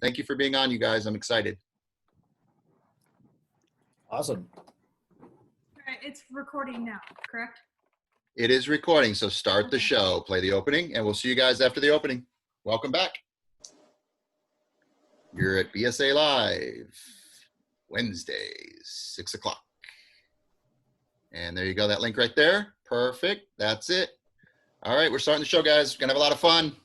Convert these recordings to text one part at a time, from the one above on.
Thank you for being on, you guys. I'm excited. Awesome. All right, it's recording now, correct? It is recording, so start the show, play the opening, and we'll see you guys after the opening. Welcome back. You're at BSA Live, Wednesdays, 6 o'clock. And there you go, that link right there. Perfect, that's it. All right, we're starting the show, guys. We're gonna have a lot of fun.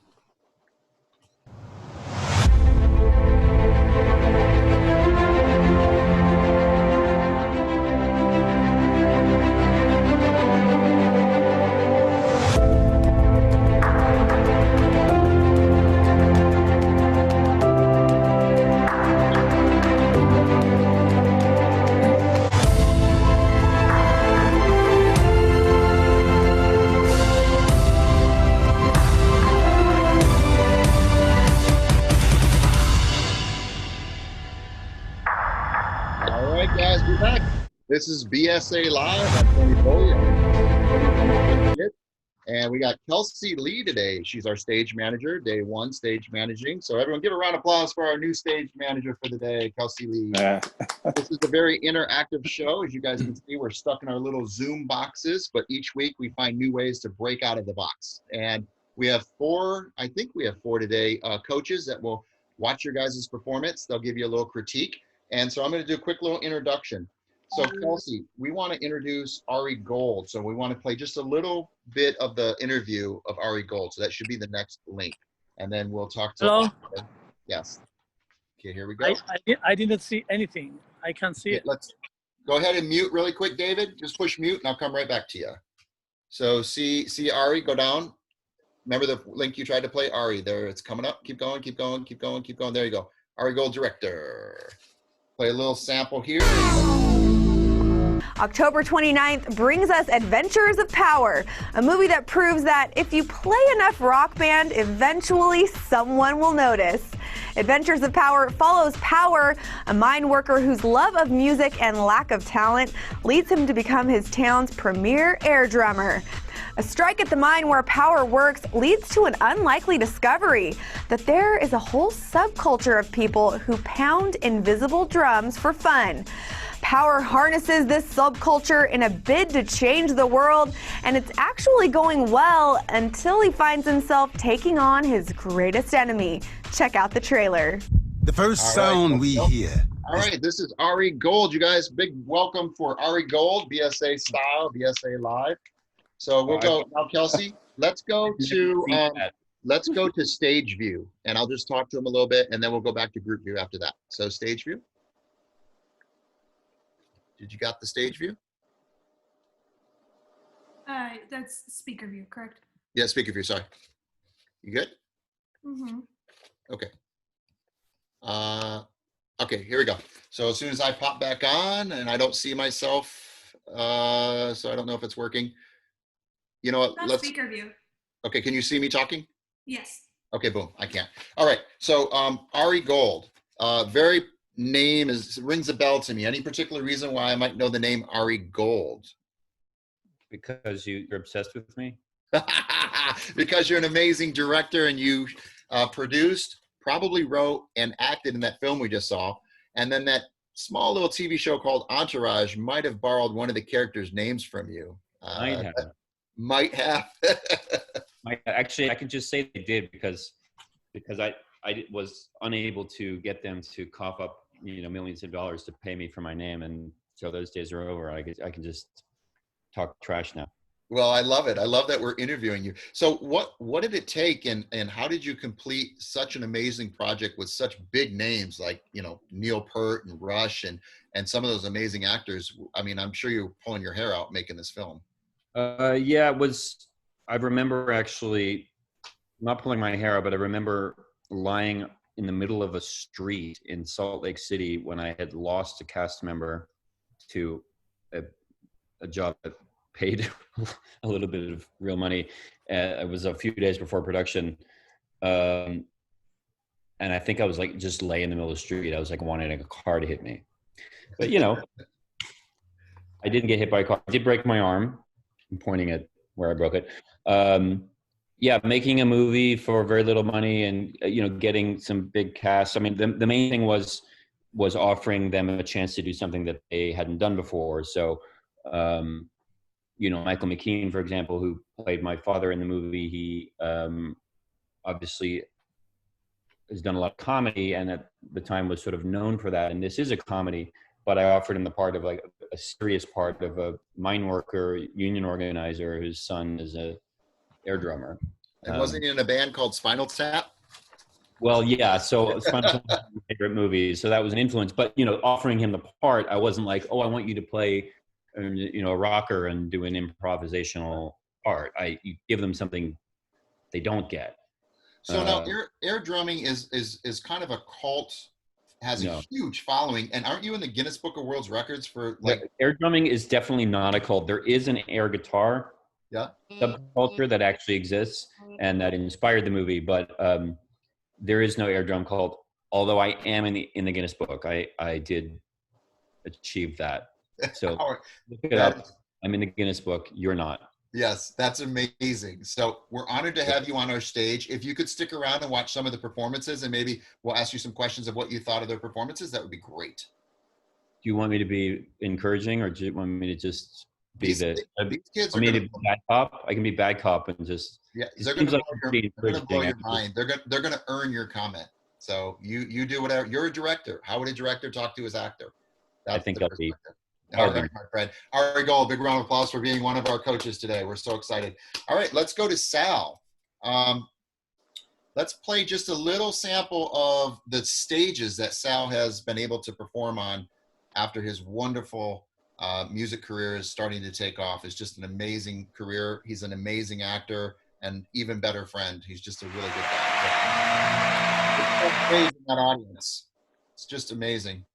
This is BSA Live. I'm Tony Foley. And we got Kelsey Lee today. She's our stage manager, day one, stage managing. So everyone give a round of applause for our new stage manager for the day, Kelsey Lee. This is a very interactive show. As you guys can see, we're stuck in our little Zoom boxes, but each week we find new ways to break out of the box. And we have I think we have four today, coaches that will watch your guys' performance. They'll give you a little critique. And so I'm gonna do a quick little introduction. So Kelsey, we want to introduce Ari Gold. So we want to play just a little bit of the interview of Ari Gold. So that should be the next link. And then we'll talk to Hello? Yes. Okay, here we go. I didn't see anything. I can't see it. Let's go ahead and mute really quick, David. Just push mute and I'll come right back to you. So see Ari, go down. Remember the link you tried to play? Ari, there, it's coming up. Keep going, keep going, keep going, keep going. There you go. Ari Gold director. Play a little sample here. October 29th brings us Adventures of Power, a movie that proves that if you play enough Rock Band, eventually someone will notice. Adventures of Power follows Power, a mine worker whose love of music and lack of talent leads him to become his town's premier air drummer. A strike at the mine where Power works leads to an unlikely discovery that there is a whole subculture of people who pound invisible drums for fun. Power harnesses this subculture in a bid to change the world, and it's actually going well until he finds himself taking on his greatest enemy. Check out the trailer. The first sound we hear. All right, this is Ari Gold. You guys, big welcome for Ari Gold, BSA style, BSA Live. So we'll go now, Kelsey. Let's go to stage view, and I'll just talk to him a little bit, and then we'll go back to group view after that. So stage view. Did you got the stage view? That's speaker view, correct? Yeah, speaker view, sorry. You good? Mm-hmm. Okay. Okay, here we go. So as soon as I pop back on and I don't see myself, so I don't know if it's working. You know what, That's speaker view. Okay, can you see me talking? Yes. Okay, boom, I can't. All right, so Ari Gold, very name rings a bell to me. Any particular reason why I might know the name Ari Gold? Because you're obsessed with me? Because you're an amazing director and you produced, probably wrote, and acted in that film we just saw. And then that small little TV show called Entourage might have borrowed one of the characters' names from you. Might have. Actually, I can just say they did because I was unable to get them to cough up millions of dollars to pay me for my name, and so those days are over. I can just talk trash now. Well, I love it. I love that we're interviewing you. So what did it take, and how did you complete such an amazing project with such big names like Neil Peart and Rush and some of those amazing actors? I mean, I'm sure you're pulling your hair out making this film. Yeah, it was. I remember actually not pulling my hair out, but I remember lying in the middle of a street in Salt Lake City when I had lost a cast member to a job that paid a little bit of real money. It was a few days before production. And I think I was like, just lay in the middle of the street. I was like wanting a car to hit me, but I didn't get hit by a car. I did break my arm. I'm pointing at where I broke it. Yeah, making a movie for very little money and, getting some big cast. I mean, the main thing was offering them a chance to do something that they hadn't done before. So, Michael McKean, for example, who played my father in the movie, he obviously has done a lot of comedy and at the time was sort of known for that. And this is a comedy, but I offered him the part of like a serious part of a mine worker, union organizer whose son is a air drummer. And wasn't he in a band called Spinal Tap? Well, yeah. So Spinal Tap was my favorite movie, so that was an influence. But offering him the part, I wasn't like, oh, I want you to play, a rocker and do an improvisational part. You give them something they don't get. So now air drumming is kind of a cult, has a huge following. And aren't you in the Guinness Book of World Records for like? Air drumming is definitely not a cult. There is an air guitar subculture that actually exists and that inspired the movie, but there is no air drum cult. Although I am in the Guinness Book, I did achieve that. So look it up. I'm in the Guinness Book. You're not. Yes, that's amazing. So we're honored to have you on our stage. If you could stick around and watch some of the performances, and maybe we'll ask you some questions of what you thought of their performances, that would be great. Do you want me to be encouraging, or do you want me to just be these kids are to be bad cop? I can be bad cop and just. Yeah, they're going to blow your mind. They're going to earn your comment. So you do whatever. You're a director. How would a director talk to his actor? I think that'll be. All right, my friend. Ari Gold, big round of applause for being one of our coaches today. We're so excited. All right, let's go to Sal. Let's play just a little sample of the stages that Sal has been able to perform on after his wonderful music career is starting to take off. It's just an amazing career. He's an amazing actor and even better friend. He's just a really good guy. It's so crazy in that audience. It's just amazing.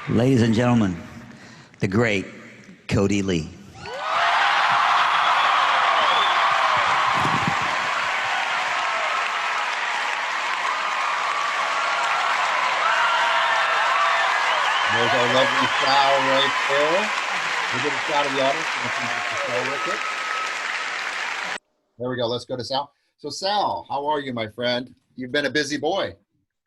Ladies and gentlemen, the great Cody Lee. There's our lovely Sal right there. We'll get a shot of the audience. There we go. Let's go to Sal. So Sal, how are you, my friend? You've been a busy boy.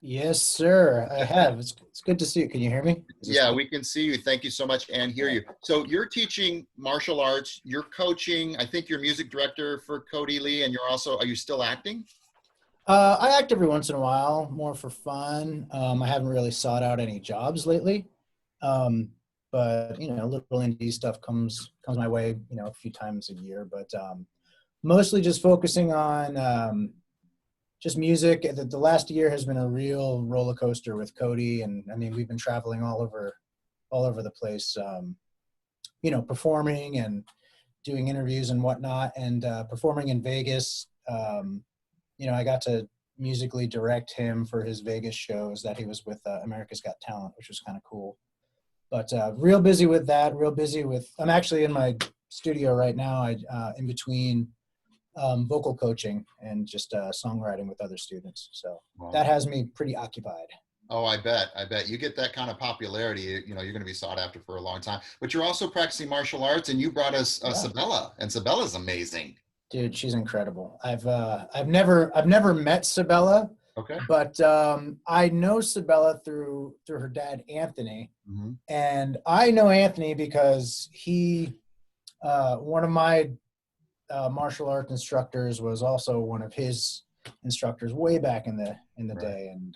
Yes, sir. I have. It's good to see you. Can you hear me? Yeah, we can see you. Thank you so much and hear you. So you're teaching martial arts. You're coaching. I think you're music director for Cody Lee, and you're also, are you still acting? I act every once in a while, more for fun. I haven't really sought out any jobs lately. But, little indie stuff comes my way, a few times a year. But mostly just focusing on just music. The last year has been a real roller coaster with Cody, and I mean we've been traveling all over the place, performing and doing interviews and whatnot, and performing in Vegas. I got to musically direct him for his Vegas shows that he was with America's Got Talent, which was kind of cool. But real busy with that. I'm actually in my studio right now. In between. Vocal coaching and just songwriting with other students. So that has me pretty occupied. Oh, I bet. You get that kind of popularity, you're going to be sought after for a long time. But you're also practicing martial arts, and you brought us Sabella, and Sabella's amazing. Dude, she's incredible. I've never met Sabella. Okay. But I know Sabella through her dad, Anthony. Mm-hmm. And I know Anthony because he, one of my martial arts instructors was also one of his instructors way back in the day, and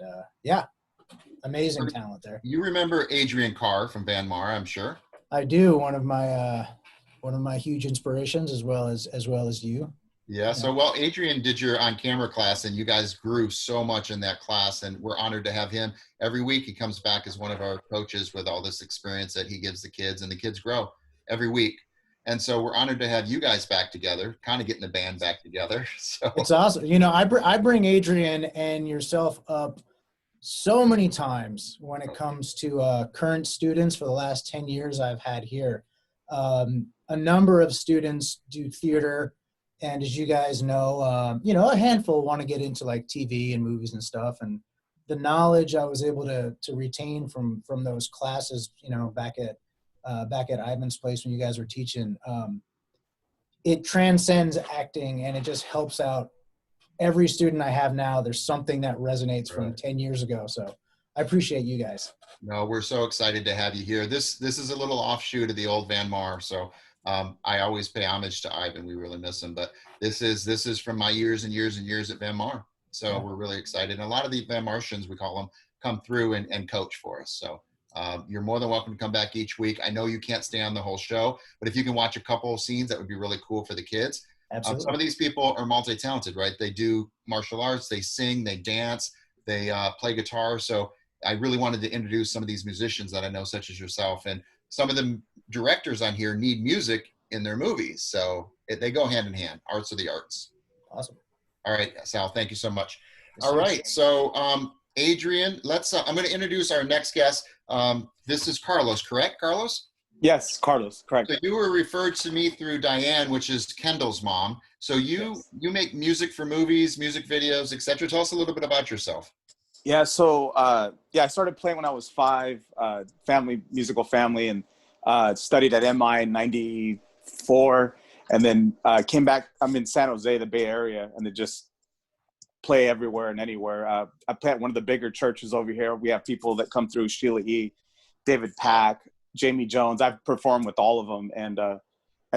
amazing talent there. You remember Adrian Carr from Van Mar, I'm sure. I do. One of my huge inspirations, as well as you. Yeah. So Adrian did your on-camera class, and you guys grew so much in that class, and we're honored to have him every week. He comes back as one of our coaches with all this experience that he gives the kids, and the kids grow every week. And so we're honored to have you guys back together, kind of getting the band back together. So it's awesome. I bring Adrian and yourself up so many times when it comes to current students for the last 10 years I've had here. A number of students do theater. And as you guys know, a handful want to get into like TV and movies and stuff. And the knowledge I was able to retain from those classes, back at back at Ivan's place when you guys were teaching. It transcends acting, and it just helps out every student I have now. There's something that resonates from 10 years ago. So I appreciate you guys. No, we're so excited to have you here. This is a little offshoot of the old Van Mar. So I always pay homage to Ivan. We really miss him. But this is from my years and years and years at Van Mar. So we're really excited. And a lot of the Van Martians, we call them, come through and coach for us. So you're more than welcome to come back each week. I know you can't stay on the whole show, but if you can watch a couple of scenes, that would be really cool for the kids. Absolutely. Some of these people are multi-talented, right? They do martial arts, they sing, they dance, they play guitar. So I really wanted to introduce some of these musicians that I know, such as yourself. And some of the directors on here need music in their movies. So they go hand in hand. Arts are the arts. Awesome. All right, Sal, thank you so much. All right, so Adrian, let's, I'm going to introduce our next guest. This is Carlos, correct, Carlos? Yes, Carlos, correct. So you were referred to me through Diane, which is Kendall's mom. So you make music for movies, music videos, etc. Tell us a little bit about yourself. Yeah, so I started playing when I was 5, musical family, and studied at MI in '94, and then came back. I'm in San Jose, the Bay Area, and then just play everywhere and anywhere. I play at one of the bigger churches over here. We have people that come through: Sheila E., David Pack, Jamie Jones. I've performed with all of them, and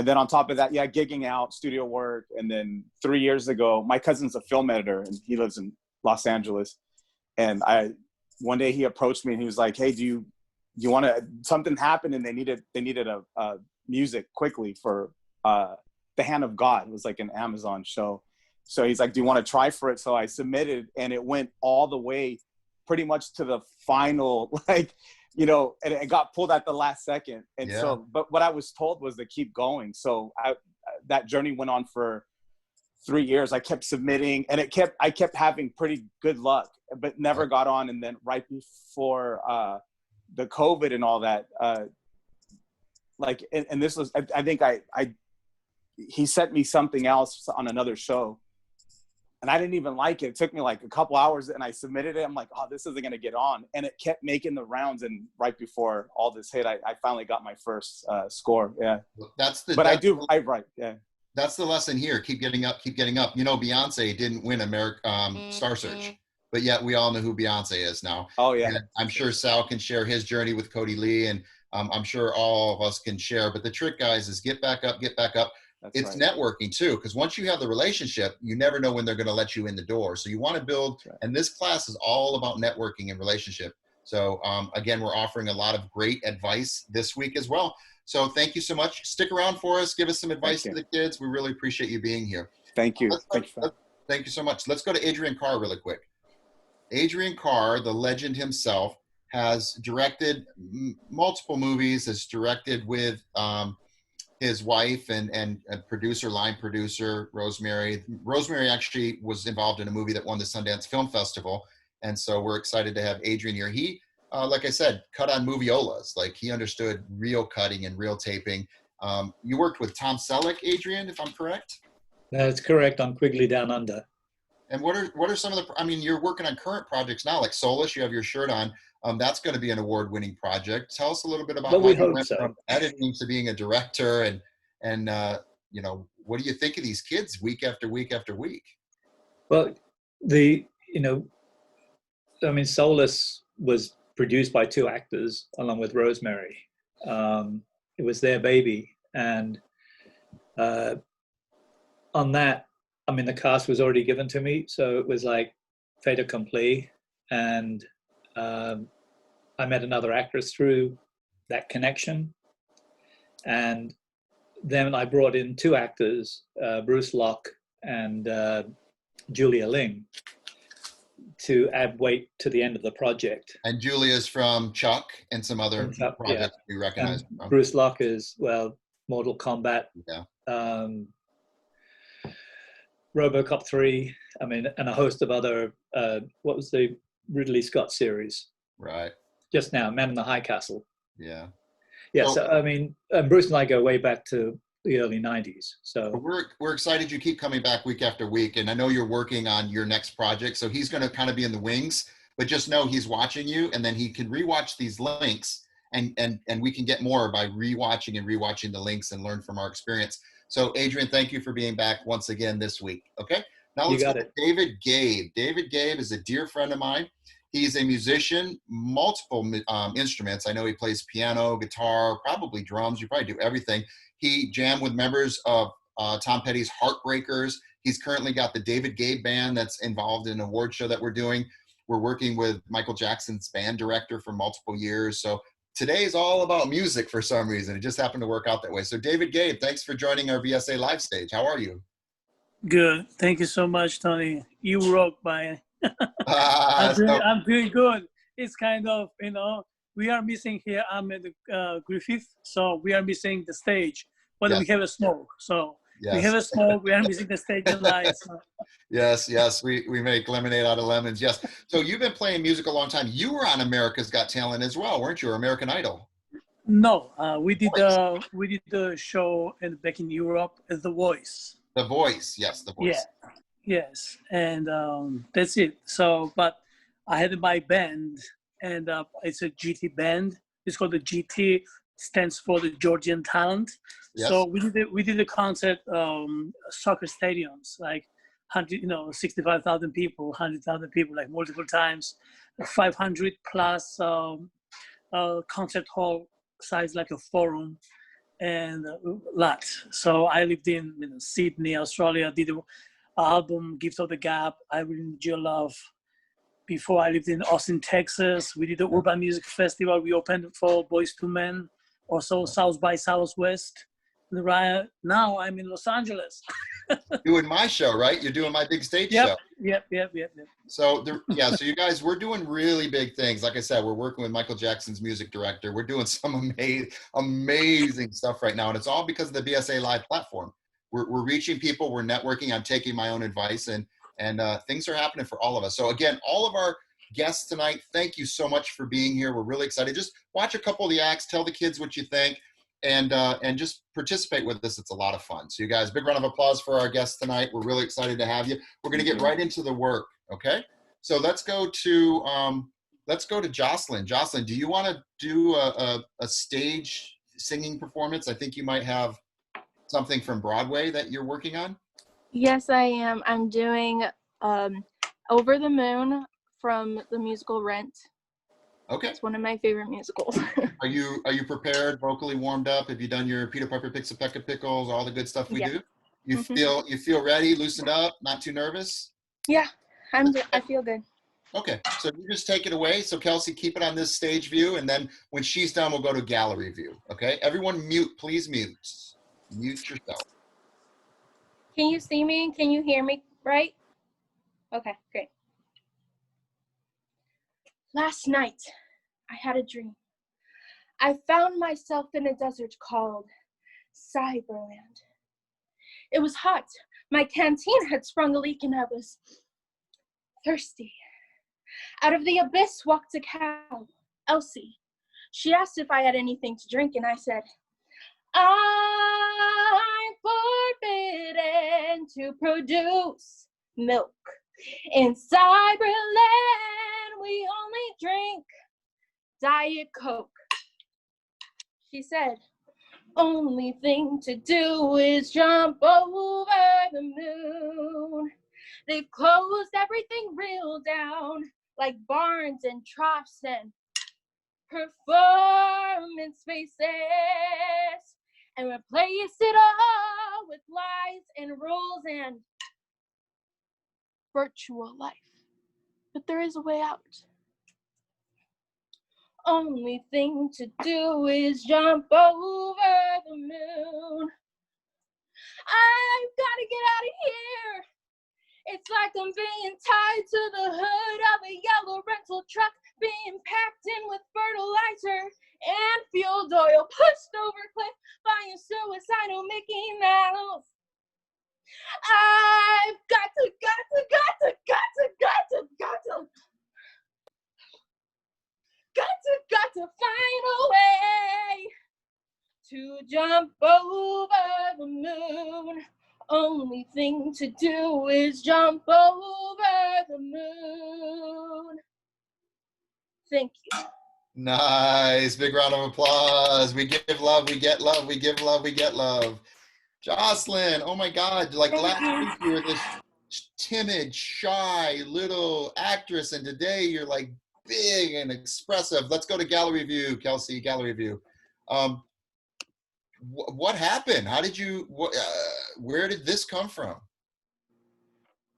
then on top of that, gigging out, studio work, and then 3 years ago, my cousin's a film editor, and he lives in Los Angeles. And one day he approached me and he was like, "Hey, do you want to?" Something happened and they needed a music quickly for The Hand of God. It was like an Amazon show. So he's like, "Do you want to try for it?" So I submitted, and it went all the way, pretty much to the final, and it got pulled at the last second. And so, but what I was told was to keep going. So that journey went on for 3 years. I kept submitting, and I kept having pretty good luck, but never got on. And then right before the COVID and all that, and this was, I think he sent me something else on another show, and I didn't even like it. It took me like a couple hours, and I submitted it. I'm like, oh, this isn't going to get on. And it kept making the rounds. And right before all this hit, I finally got my first score. Yeah. I write. Yeah. That's the lesson here. Keep getting up, keep getting up. Beyonce didn't win Star Search, but yet we all know who Beyonce is now. Oh, yeah. And I'm sure Sal can share his journey with Cody Lee, and I'm sure all of us can share. But the trick, guys, is get back up, get back up. It's networking, too, because once you have the relationship, you never know when they're going to let you in the door. So you want to build, and this class is all about networking and relationship. So, again, we're offering a lot of great advice this week as well. So thank you so much. Stick around for us. Give us some advice to the kids. We really appreciate you being here. Thank you. Thank you so much. Let's go to Adrian Carr really quick. Adrian Carr, the legend himself, has directed multiple movies, has directed with his wife and line producer, Rosemary. Rosemary actually was involved in a movie that won the Sundance Film Festival. And so we're excited to have Adrian here. He, like I said, cut on moviolas. Like, he understood real cutting and real taping. You worked with Tom Selleck, Adrian, if I'm correct? That's correct, on Quigley Down Under. And what are some of the, you're working on current projects now, like Soulless, you have your shirt on. That's going to be an award-winning project. Tell us a little bit about how you went from editing to being a director, and what do you think of these kids week after week after week? Well, Soulless was produced by 2 actors along with Rosemary. It was their baby, and on that, the cast was already given to me, so it was like fait accompli, and I met another actress through that connection, and then I brought in 2 actors, Bruce Locke and Julia Ling, to add weight to the end of the project. And Julia's from Chuck and some other projects we recognize. Bruce Locke is, Mortal Kombat, RoboCop 3, and a host of other, what was the Ridley Scott series? Right. Just now, Man in the High Castle. Yeah. Yeah, so, Bruce and I go way back to the early 90s. So we're excited you keep coming back week after week, and I know you're working on your next project, so he's going to kind of be in the wings, but just know he's watching you, and then he can rewatch these links and we can get more by rewatching and rewatching the links and learn from our experience. So Adrian, thank you for being back once again this week. Okay, now let's go to David Gabe. David Gabe is a dear friend of mine. He's a musician, multiple instruments. I know he plays piano, guitar, probably drums. You probably do everything. He jammed with members of Tom Petty's Heartbreakers. He's currently got the David Gabe Band that's involved in an award show that we're doing. We're working with Michael Jackson's band director for multiple years. So today is all about music for some reason. It just happened to work out that way. So David Gabe, thanks for joining our BSA Live stage. How are you? Good. Thank you so much, Tony. You rock, man. I'm doing good. It's kind of, we are missing here. I'm at the Griffith, so we are missing the stage, but we have a smoke. So we have a smoke. We are missing the stage and lights. So. Yes. We make lemonade out of lemons. Yes. So you've been playing music a long time. You were on America's Got Talent as well, weren't you? Or American Idol? No, we did the show back in Europe as The Voice. The Voice, yes, The Voice. Yeah. Yes, and that's it. So, but I had my band, and it's a GT band. It's called the GT, stands for the Georgian Talent. Yes. So we did a concert, soccer stadiums, like 65,000 people, 100,000 people, like multiple times, 500 plus concert hall size, like a forum, and a lot. So I lived in Sydney, Australia, did album Gift of the Gap, I Really Need Your Love. Before I lived in Austin, Texas. We did the Urban Music Festival. We opened for Boys to Men, also South by Southwest. Right now I'm in Los Angeles. Doing my show, right? You're doing my big stage show. Yep. So so you guys, we're doing really big things. Like I said, we're working with Michael Jackson's music director. We're doing some amazing stuff right now. And it's all because of the BSA Live platform. We're reaching people, we're networking, I'm taking my own advice, and things are happening for all of us. So again, all of our guests tonight, thank you so much for being here. We're really excited. Just watch a couple of the acts, tell the kids what you think, and just participate with us. It's a lot of fun. So you guys, big round of applause for our guests tonight. We're really excited to have you. We're gonna get right into the work, okay? So let's go to Jocelyn. Jocelyn, do you wanna do a stage singing performance? I think you might have something from Broadway that you're working on? Yes, I am. I'm doing Over the Moon from the musical Rent. Okay. It's one of my favorite musicals. Are you prepared, vocally warmed up? Have you done your Peter Piper picks a peck of pickles, all the good stuff we do? You feel ready, loosened up, not too nervous? Yeah, I feel good. Okay, so you just take it away. So Kelsey, keep it on this stage view, and then when she's done, we'll go to gallery view. Okay, everyone mute, please mute. Mute yourself. Can you see me? Can you hear me right? Okay, great. Last night, I had a dream. I found myself in a desert called Cyberland. It was hot. My canteen had sprung a leak and I was thirsty. Out of the abyss walked a cow, Elsie. She asked if I had anything to drink and I said, I'm forbidden to produce milk. In Cyberland, we only drink Diet Coke. She said, only thing to do is jump over the moon. They've closed everything real down, like barns and troughs and performance spaces, and replace it all with lies and rules and virtual life. But there is a way out. Only thing to do is jump over the moon. I've got to get out of here. It's like I'm being tied to the hood of a yellow rental truck, being packed in with fertilizer and fuel oil, pushed over a cliff by a suicidal Mickey Mouse. I've got to find a way to jump over the moon. Only thing to do is jump over the moon. Thank you. Nice. Big round of applause. We give love, we get love, we give love, we get love. Jocelyn, oh my God. Like last week you were this timid, shy little actress, and today you're like big and expressive. Let's go to gallery view, Kelsey, gallery view. What happened? How did you, where did this come from?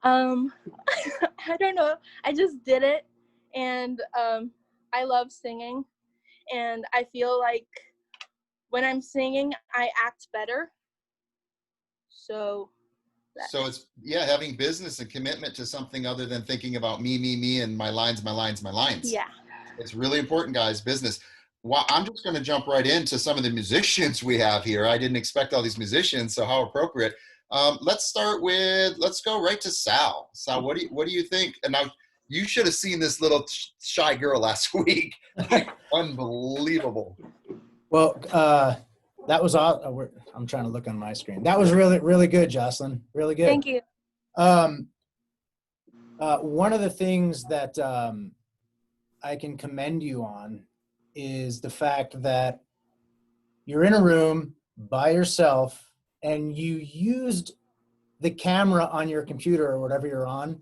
I don't know. I just did it, and I love singing, and I feel like when I'm singing, I act better. So it's, yeah, having business and commitment to something other than thinking about me, and my lines. Yeah. It's really important, guys, business. Well, I'm just going to jump right into some of the musicians we have here. I didn't expect all these musicians, so how appropriate. Let's go right to Sal. Sal, what do you think? And now you should have seen this little shy girl last week. Like, unbelievable. Well, that was all. I'm trying to look on my screen. That was really, really good, Jocelyn. Really good. Thank you. One of the things that I can commend you on is the fact that you're in a room by yourself and you used the camera on your computer or whatever you're on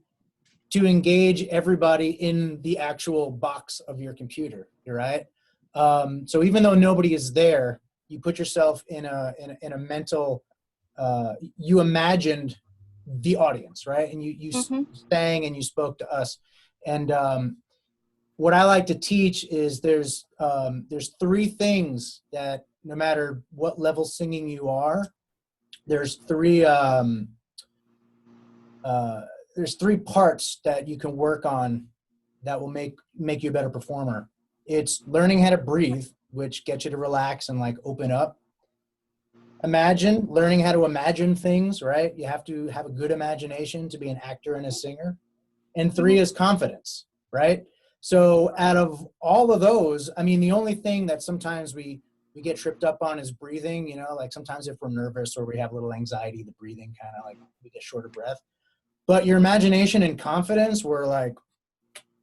to engage everybody in the actual box of your computer. You're right. So even though nobody is there, you put yourself in a mental, you imagined the audience, right? And you sang and you spoke to us. And what I like to teach is there's three things that no matter what level singing you are, there's three parts that you can work on that will make you a better performer. It's learning how to breathe, which gets you to relax and like open up. Learning how to imagine things, right? You have to have a good imagination to be an actor and a singer. And three is confidence, right? So out of all of those, I mean, the only thing that sometimes we get tripped up on is breathing, you know, like sometimes if we're nervous or we have a little anxiety, the breathing kind of like we get short of breath. But your imagination and confidence were like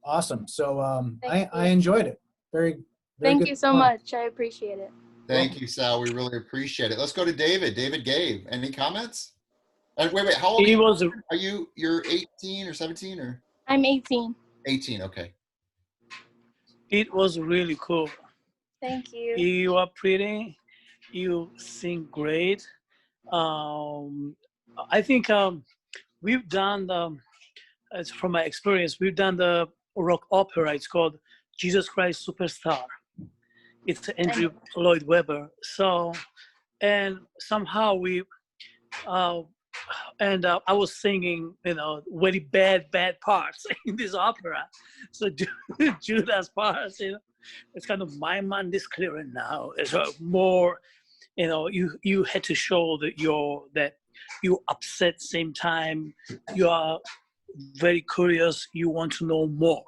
awesome. So I enjoyed it. Very Thank you so much. I appreciate it. Thank you, Sal. We really appreciate it. Let's go to David. David Gave. Any comments? Wait. How old are you? You're 18 or 17 or? I'm 18. 18. Okay. It was really cool. Thank you. You are pretty. You sing great. I think we've done as from my experience, we've done the rock opera. It's called Jesus Christ Superstar. It's Andrew Lloyd Webber. So, and somehow I was singing, you know, very bad parts in this opera. So Judas parts, you know, it's kind of my mind is clearer now. It's more, you know, you had to show that you upset same time. You are very curious. You want to know more.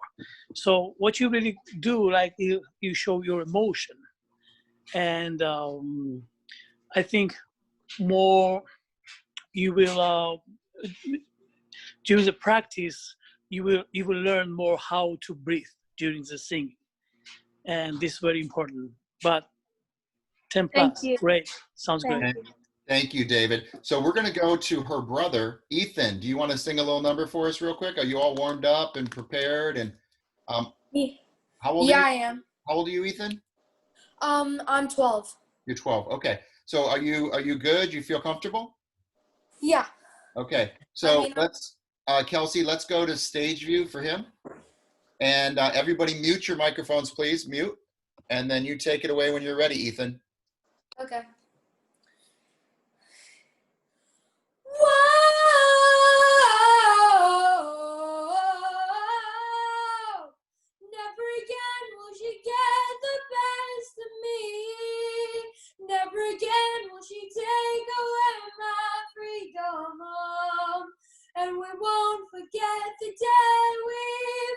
So what you really do, like you show your emotion, and I think more you will during the practice you will learn more how to breathe during the singing, and this is very important. But 10 plus, great, sounds great. Thank you, David. So we're going to go to her brother, Ethan. Do you want to sing a little number for us real quick? Are you all warmed up and prepared? And how old are you? I am. How old are you, Ethan? I'm 12. You're 12. Okay. So are you good? You feel comfortable? Yeah. Okay. So let's, Kelsey, let's go to stage view for him. And everybody mute your microphones, please. Mute. And then you take it away when you're ready, Ethan. Okay. Never again will she take away my freedom. And we won't forget the day we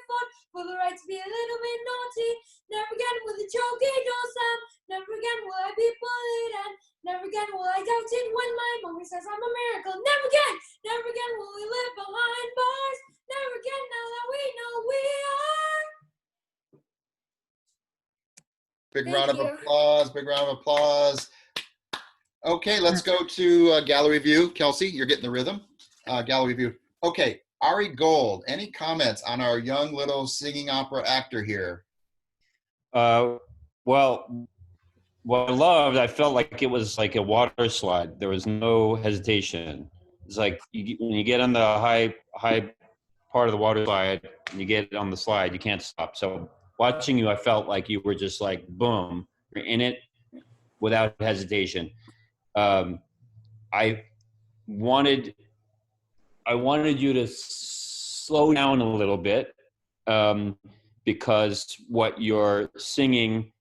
fought for the right to be a little bit naughty. Never again will the choking door slam. Never again will I be bullied, and never again will I doubt it when my mommy says I'm a miracle. Never again will we live behind bars. Never again now that we know we are Big round of applause. Big round of applause. Okay, let's go to gallery view. Kelsey, you're getting the rhythm. Gallery view. Okay, Ari Gold, any comments on our young little singing opera actor here? Well, what I loved, I felt like it was like a water slide. There was no hesitation. It's like when you get on the high part of the water slide and you get on the slide, you can't stop. So watching you, I felt like you were just like, boom, you're in it without hesitation. I wanted you to slow down a little bit because what you're singing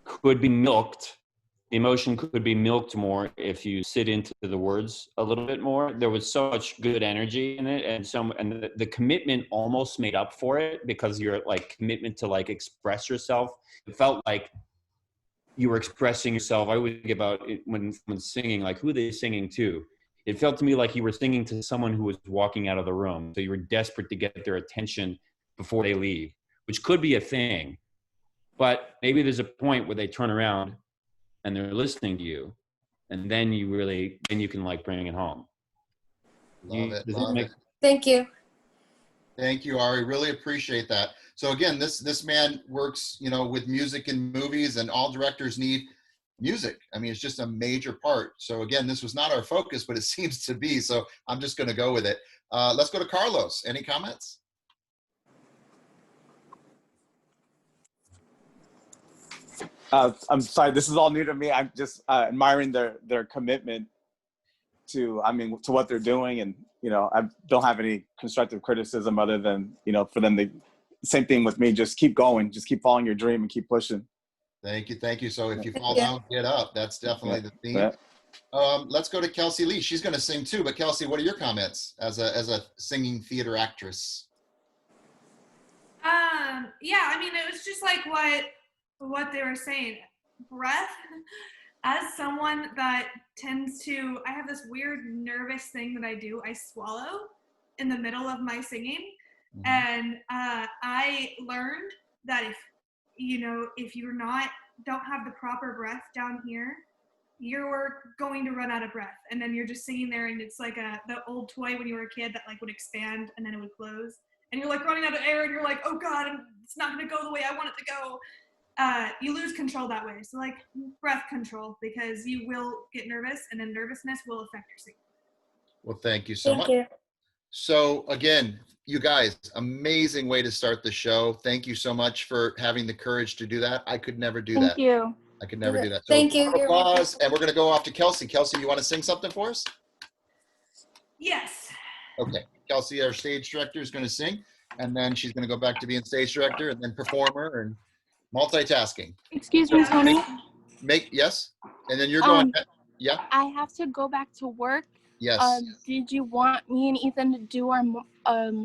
could be milked. The emotion could be milked more if you sit into the words a little bit more. There was so much good energy in it, and the commitment almost made up for it because your like commitment to like express yourself. It felt like you were expressing yourself. I always think about it when singing, like who are they singing to? It felt to me like you were singing to someone who was walking out of the room. So you were desperate to get their attention before they leave, which could be a thing. But maybe there's a point where they turn around and they're listening to you, and then you can like bring it home. Love it. Thank you. Thank you, Ari. Really appreciate that. So again, this man works, with music in movies, and all directors need music. I mean, it's just a major part. So again, this was not our focus, but it seems to be. So I'm just going to go with it. Let's go to Carlos. Any comments? I'm sorry, this is all new to me. I'm just admiring their commitment to what they're doing, and I don't have any constructive criticism other than for them to, same thing with me, just keep going, just keep following your dream and keep pushing. Thank you. So if you fall down, get up. That's definitely the theme. Let's go to Kelsey Lee. She's going to sing too, but Kelsey, what are your comments as a singing theater actress? Yeah, I mean, it was just like what they were saying. Breath, as someone that tends to, I have this weird nervous thing that I do. I swallow in the middle of my singing. Mm-hmm. And I learned that if you're don't have the proper breath down here, you're going to run out of breath. And then you're just singing there, and it's like the old toy when you were a kid that like would expand and then it would close. And you're like running out of air, and you're like, oh God, it's not going to go the way I want it to go. You lose control that way. So like breath control, because you will get nervous, and then nervousness will affect your singing. Well, thank you so much. So again, you guys, amazing way to start the show. Thank you so much for having the courage to do that. I could never do that. Thank you. I could never do that. So Thank you. Applause, and we're going to go off to Kelsey. Kelsey, you want to sing something for us? Yes. Okay. Kelsey, our stage director, is going to sing, and then she's going to go back to being stage director and then performer and multitasking. Excuse me, Tony. Yes, and then you're going. Yeah. I have to go back to work. Yes. Did you want me and Ethan to do our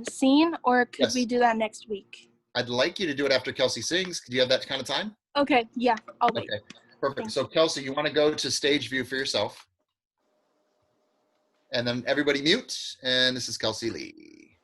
scene, or could we do that next week? I'd like you to do it after Kelsey sings. Do you have that kind of time? Okay. Yeah, I'll wait. Okay. Perfect. So Kelsey, you want to go to stage view for yourself, and then everybody mute. And this is Kelsey Lee.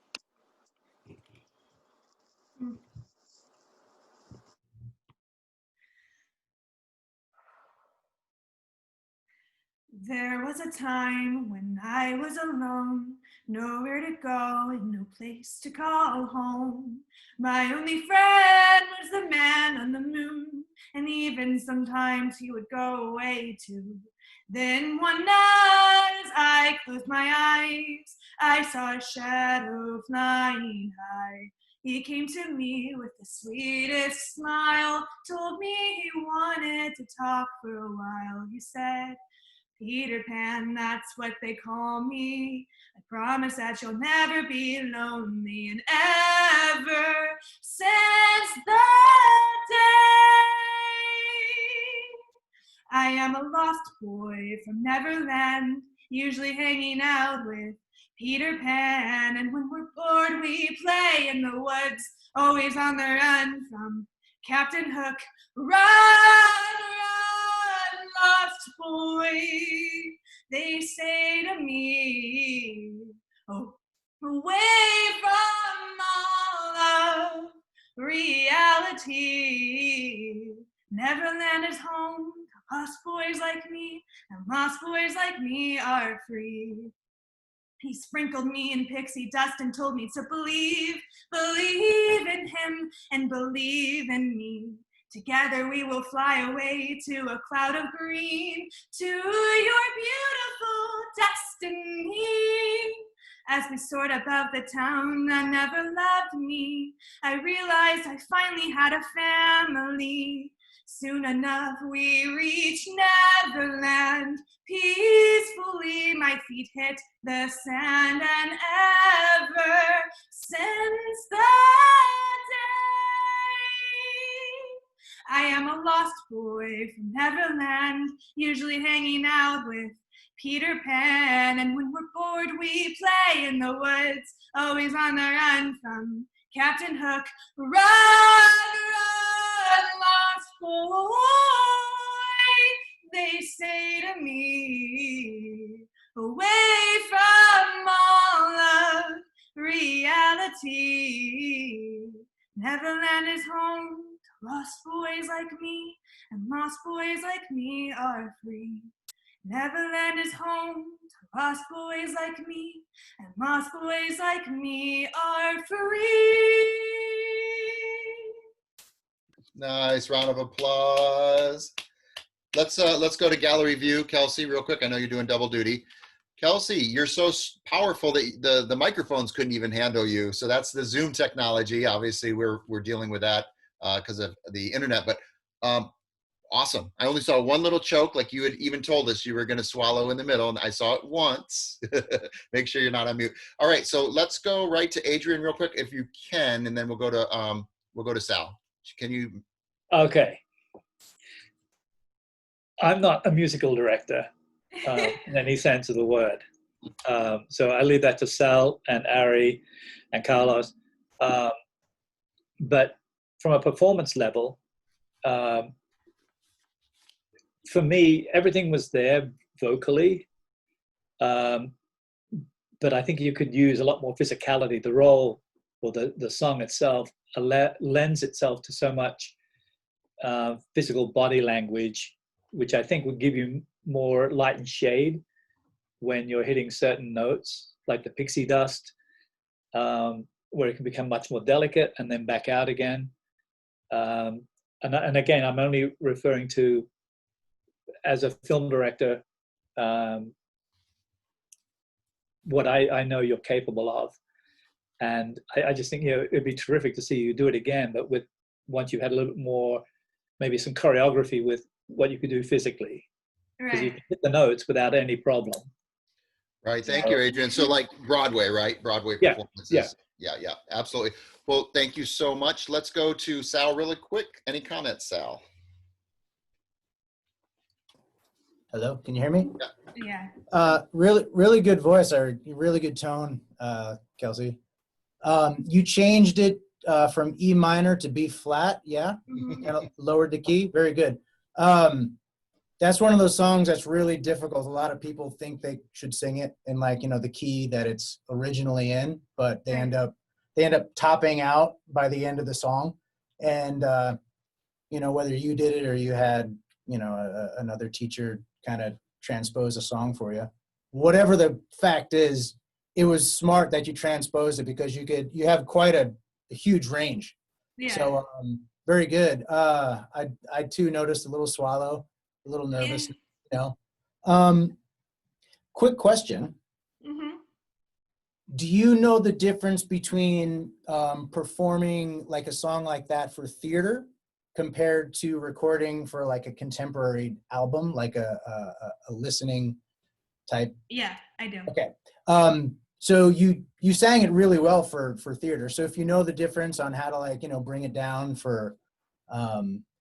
There was a time when I was alone, nowhere to go and no place to call home. My only friend was the man on the moon, and even sometimes he would go away too. Then one night as I closed my eyes, I saw a shadow flying high. He came to me with the sweetest smile, told me he wanted to talk for a while. He said, Peter Pan, that's what they call me. I promise that you'll never be lonely. And ever since that day, I am a lost boy from Neverland, usually hanging out with Peter Pan. And when we're bored, we play in the woods, always on the run from Captain Hook. Run, lost boy, they say to me, oh, away from all of reality. Neverland is home to lost boys like me, and lost boys like me are free. He sprinkled me in pixie dust and told me to believe in him and believe in me. Together we will fly away to a cloud of green, to your beautiful destiny. As we soared above the town that never loved me, I realized I finally had a family. Soon enough we reached Neverland. Peacefully my feet hit the sand, and ever since that day, I am a lost boy from Neverland, usually hanging out with Peter Pan. And when we're bored, we play in the woods, always on the run from Captain Hook. Run, run, lost boy, they say to me, away from all of reality. Neverland is home to lost boys like me, and lost boys like me are free. Neverland is home to lost boys like me, and lost boys like me are free. Nice round of applause. Let's go to gallery view, Kelsey, real quick. I know you're doing double duty. Kelsey, you're so powerful that the microphones couldn't even handle you. So that's the Zoom technology. Obviously, we're dealing with that because of the internet. But awesome. I only saw one little choke, like you had even told us you were going to swallow in the middle, and I saw it once. Make sure you're not on mute. All right, so let's go right to Adrian real quick, if you can, and then we'll go to Sal. Can you? Okay. I'm not a musical director in any sense of the word. So I leave that to Sal and Ari and Carlos. But from a performance level, for me, everything was there vocally. But I think you could use a lot more physicality. The role or the song itself lends itself to so much physical body language, which I think would give you more light and shade when you're hitting certain notes, like the pixie dust, where it can become much more delicate and then back out again. And again, I'm only referring to, as a film director, what I know you're capable of. And I just think, it'd be terrific to see you do it again, but once you've had a little bit more, maybe some choreography with what you could do physically. Because you can hit the notes without any problem. Right. Thank you, Adrian. So like Broadway, right? Broadway performances. Yeah, absolutely. Well, thank you so much. Let's go to Sal really quick. Any comments, Sal? Hello, can you hear me? Yeah. Really good voice, or really good tone, Kelsey. You changed it from E minor to B flat, yeah? Kind of lowered the key, very good. That's one of those songs that's really difficult. A lot of people think they should sing it in the key that it's originally in, but they end up topping out by the end of the song. And whether you did it or you had another teacher kind of transpose a song for you, whatever the fact is, it was smart that you transposed it, because you have quite a huge range. Yeah. So very good. I too noticed a little swallow, a little nervous. Quick question. Do you know the difference between performing like a song like that for theater compared to recording for like a contemporary album, like a listening type? Yeah, I do. Okay. So you sang it really well for theater. So if you know the difference on how to bring it down for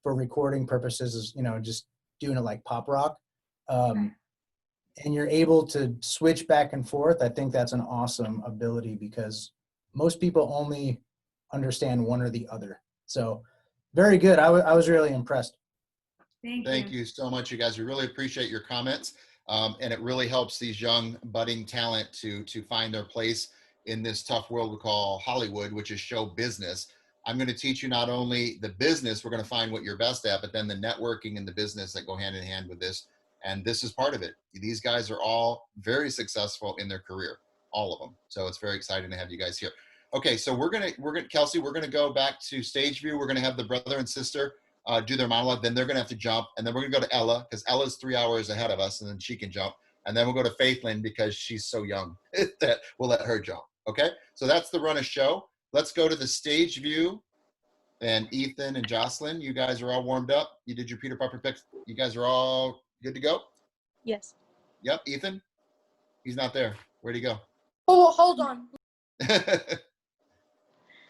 recording purposes, just doing it like pop rock, and you're able to switch back and forth, I think that's an awesome ability, because most people only understand one or the other. So very good. I was really impressed. Thank you so much, you guys. We really appreciate your comments. And it really helps these young budding talent to find their place in this tough world we call Hollywood, which is show business. I'm going to teach you not only the business, we're going to find what you're best at, but then the networking and the business that go hand in hand with this. And this is part of it. These guys are all very successful in their career, all of them. So it's very exciting to have you guys here. Okay, so we're gonna Kelsey, we're gonna go back to stage view. We're gonna have the brother and sister do their monologue. Then they're gonna have to jump, and then we're gonna go to Ella because Ella's 3 hours ahead of us, and then she can jump. And then we'll go to Faithlin because she's so young that we'll let her jump. Okay, so that's the run of show. Let's go to the stage view. And Ethan and Jocelyn, you guys are all warmed up. You did your Peter Puffer picks. You guys are all good to go? Yes. Yep, Ethan? He's not there. Where'd he go? Oh, hold on.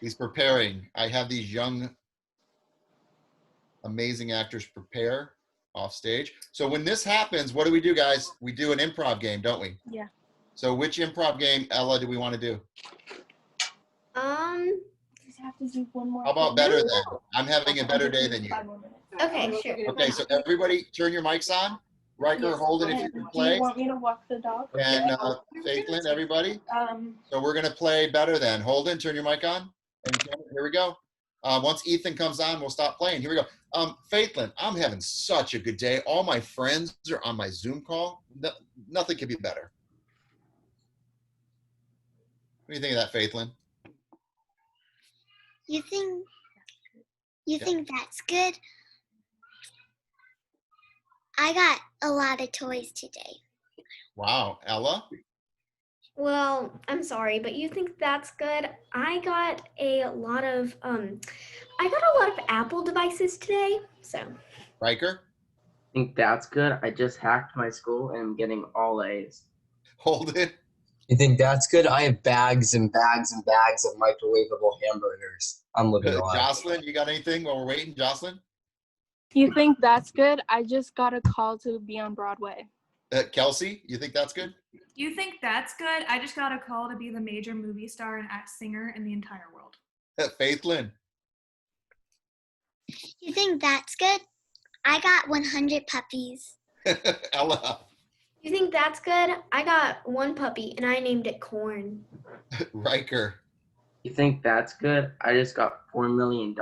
He's preparing. I have these young, amazing actors prepare off stage. So when this happens, what do we do, guys? We do an improv game, don't we? Yeah. So which improv game, Ella, do we want to do? Just have to do one more. How about better then? I'm having a better day than you. Okay, sure. Okay, so everybody turn your mics on. Riker, Holden, if you can play. Do you want me to walk the dog? And Faithlin, everybody. So we're going to play better then. Holden, turn your mic on. And here we go. Once Ethan comes on, we'll stop playing. Here we go. Faithlin, I'm having such a good day. All my friends are on my Zoom call. Nothing could be better. What do you think of that, Faithlin? You think that's good? I got a lot of toys today. Wow. Ella? Well, I'm sorry, but you think that's good? I got a lot of Apple devices today, so. Riker? I think that's good. I just hacked my school and I'm getting all A's. Holden? You think that's good? I have bags and bags and bags of microwavable hamburgers. I'm living a life. Jocelyn, you got anything while we're waiting? Jocelyn? You think that's good? I just got a call to be on Broadway. Kelsey, you think that's good? You think that's good? I just got a call to be the major movie star and singer in the entire world. Faithlin? You think that's good? I got 100 puppies. Ella? You think that's good? I got one puppy and I named it Corn. Riker? You think that's good? I just got $4 million.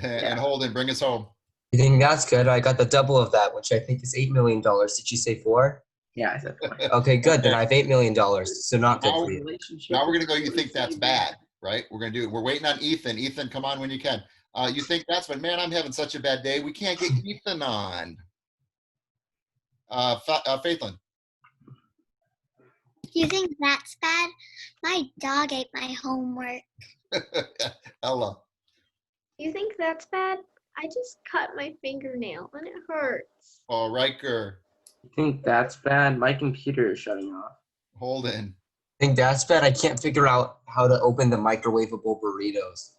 And Holden, bring us home. You think that's good? I got the double of that, which I think is $8 million. Did you say 4? Yeah, I said 4. Okay, good. Then I have $8 million. So not good for you. Now we're going to go, you think that's bad, right? We're going to do it. We're waiting on Ethan. Ethan, come on when you can. You think that's bad? Man, I'm having such a bad day. We can't get Ethan on. Faithlin? You think that's bad? My dog ate my homework. Ella? You think that's bad? I just cut my fingernail and it hurts. Oh, Riker? You think that's bad? My computer is shutting off. Holden? Think that's bad? I can't figure out how to open the microwavable burritos.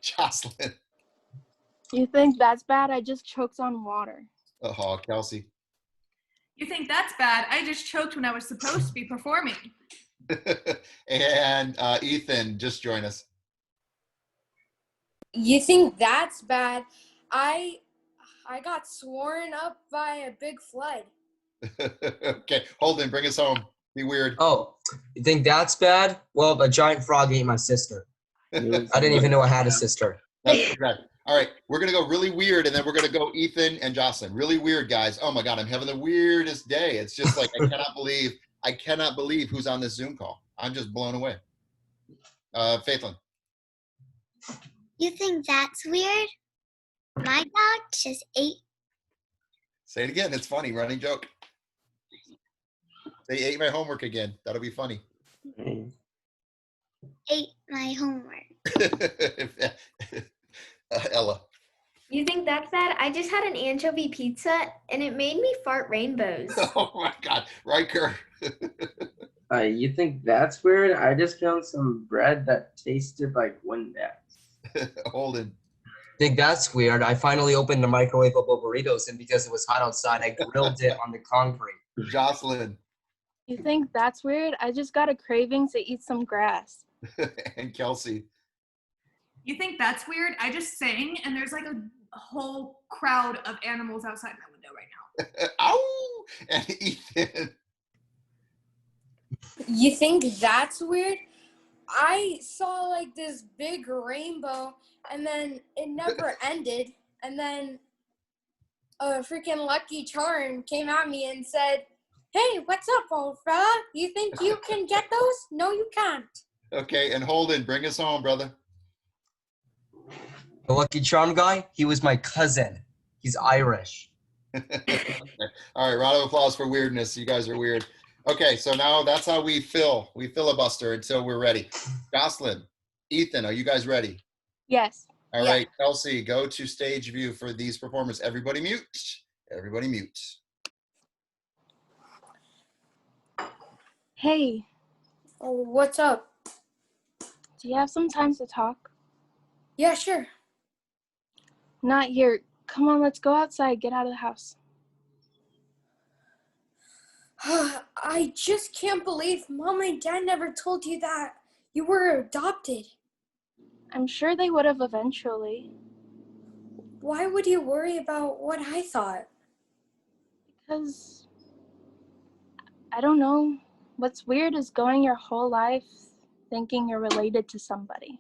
Jocelyn? You think that's bad? I just choked on water. Oh, Kelsey? You think that's bad? I just choked when I was supposed to be performing. And Ethan, just join us. You think that's bad? I got sworn up by a big flood. Okay, Holden, bring us home. Be weird. Oh, you think that's bad? Well, a giant frog ate my sister. I didn't even know I had a sister. That's bad. All right, we're going to go really weird, and then we're going to go Ethan and Jocelyn. Really weird, guys. Oh, my God, I'm having the weirdest day. It's just like I cannot believe who's on this Zoom call. I'm just blown away. Faithlin? You think that's weird? My dog just ate. Say it again. It's funny. Running joke. They ate my homework again. That'll be funny. Ate my homework. Ella? You think that's bad? I just had an anchovy pizza and it made me fart rainbows. Oh my God, Riker. You think that's weird? I just found some bread that tasted like Windex. Holden? Think that's weird? I finally opened the microwavable burritos, and because it was hot outside, I grilled it on the concrete. Jocelyn? You think that's weird? I just got a craving to eat some grass. And Kelsey? You think that's weird? I just sang and there's like a whole crowd of animals outside my window right now. Ow! And Ethan? You think that's weird? I saw like this big rainbow, and then it never ended. And then a freaking Lucky Charm came at me and said, "Hey, what's up, old fella? You think you can get those? No, you can't." Okay, and Holden, bring us home, brother. The Lucky Charm guy, he was my cousin. He's Irish. All right, round of applause for weirdness. You guys are weird. Okay, so now that's how we filibuster until we're ready. Jocelyn, Ethan, are you guys ready? Yes. All right, Kelsey, go to stage view for these performers. Everybody mute. Everybody mute. Hey, Oh, what's up? do you have some time to talk? Yeah, sure. Not here. Come on, let's go outside. Get out of the house. I just can't believe Mom and Dad never told you that you were adopted. I'm sure they would have eventually. Why would you worry about what I thought? Because, I don't know. What's weird is going your whole life thinking you're related to somebody.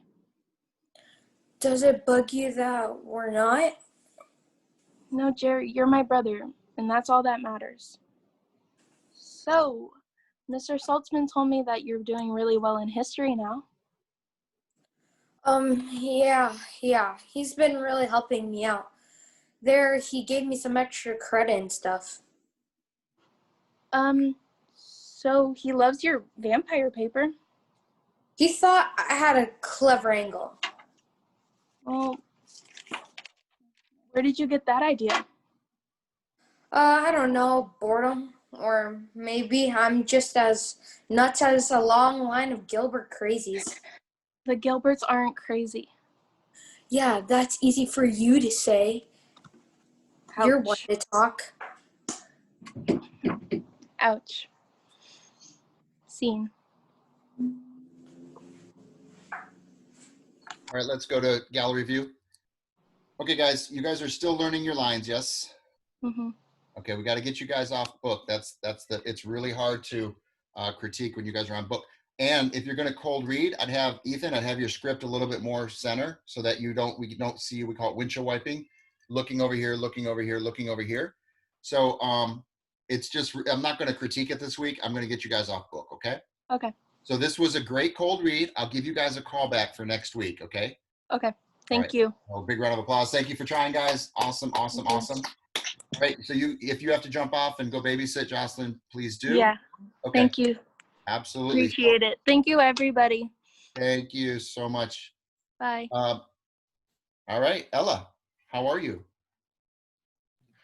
Does it bug you that we're not? No, Jerry, you're my brother, and that's all that matters. So, Mr. Saltzman told me that you're doing really well in history now. Yeah. He's been really helping me out. He gave me some extra credit and stuff. So he loves your vampire paper. He thought I had a clever angle. Well, where did you get that idea? I don't know, boredom. Or maybe I'm just as nuts as a long line of Gilbert crazies. The Gilberts aren't crazy. Yeah, that's easy for you to say. Ouch. You're one to talk. Ouch. Scene. All right, let's go to gallery view. Okay, guys, you guys are still learning your lines, yes? Mm-hmm. Okay, we got to get you guys off book. It's really hard to critique when you guys are on book. And if you're going to cold read, I'd have your script a little bit more center so that we don't see, we call it windshield wiping, looking over here, looking over here, looking over here. So it's just, I'm not going to critique it this week. I'm going to get you guys off book, okay? Okay. So this was a great cold read. I'll give you guys a call back for next week, okay? Okay. Thank you. Oh, big round of applause. Thank you for trying, guys. Awesome. All right, so if you have to jump off and go babysit, Jocelyn, please do. Yeah. Okay. Thank you. Absolutely. Appreciate it. Thank you, everybody. Thank you so much. Bye. All right, Ella, how are you?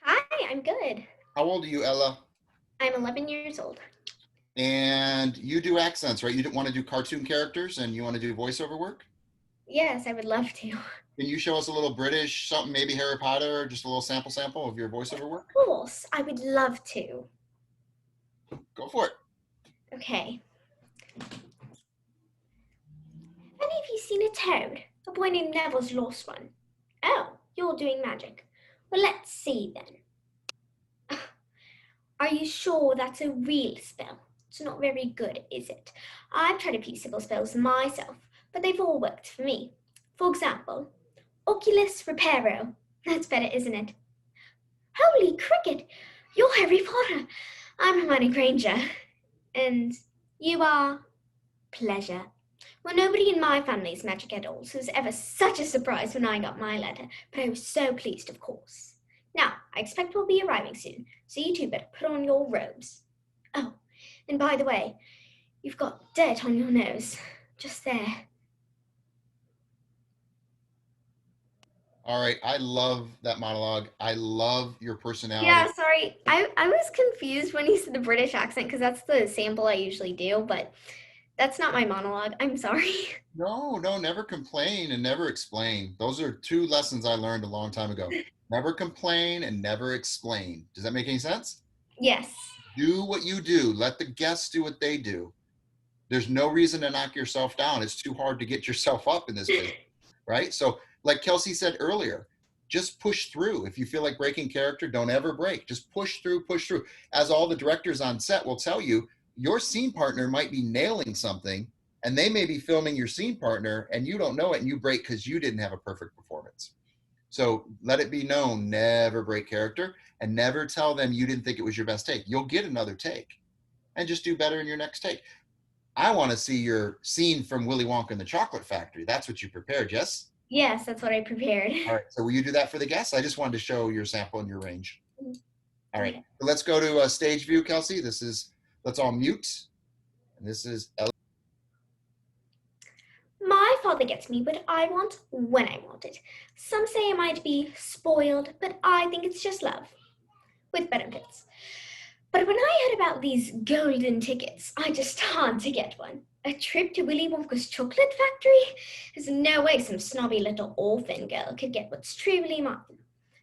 Hi, I'm good. How old are you, Ella? I'm 11 years old. And you do accents, right? You want to do cartoon characters and you want to do voiceover work? Yes, I would love to. Can you show us a little British, something, maybe Harry Potter, just a little sample of your voiceover work? Of course, I would love to. Go for it. Okay. Have any of you seen a toad? A boy named Neville's lost one. Oh, you're doing magic. Well, let's see then. Are you sure that's a real spell? It's not very good, is it? I've tried a few simple spells myself, but they've all worked for me. For example, Oculus Reparo. That's better, isn't it? Holy cricket! You're Harry Potter. I'm Hermione Granger. And you are Pleasure. Well, nobody in my family is magic at all, so it was ever such a surprise when I got my letter, but I was so pleased, of course. Now, I expect we'll be arriving soon, so you two better put on your robes. Oh, and by the way, you've got dirt on your nose, just there. All right, I love that monologue. I love your personality. Yeah, sorry. I was confused when you said the British accent because that's the sample I usually do, but that's not my monologue. I'm sorry. No, never complain and never explain. Those are two lessons I learned a long time ago. Never complain and never explain. Does that make any sense? Yes. Do what you do. Let the guests do what they do. There's no reason to knock yourself down. It's too hard to get yourself up in this business, right? So like Kelsey said earlier, just push through. If you feel like breaking character, don't ever break. Just push through. As all the directors on set will tell you, your scene partner might be nailing something, and they may be filming your scene partner and you don't know it and you break because you didn't have a perfect performance. So let it be known, never break character and never tell them you didn't think it was your best take. You'll get another take and just do better in your next take. I want to see your scene from Willy Wonka and the Chocolate Factory. That's what you prepared, yes? Yes, that's what I prepared. All right, so will you do that for the guests? I just wanted to show your sample and your range. All right, so let's go to stage view, Kelsey. Let's all mute. And this is Ellie. My father gets me what I want when I want it. Some say I might be spoiled, but I think it's just love, with benefits. But when I heard about these golden tickets, I just had to get one. A trip to Willy Wonka's chocolate factory? There's no way some snobby little orphan girl could get what's truly mine.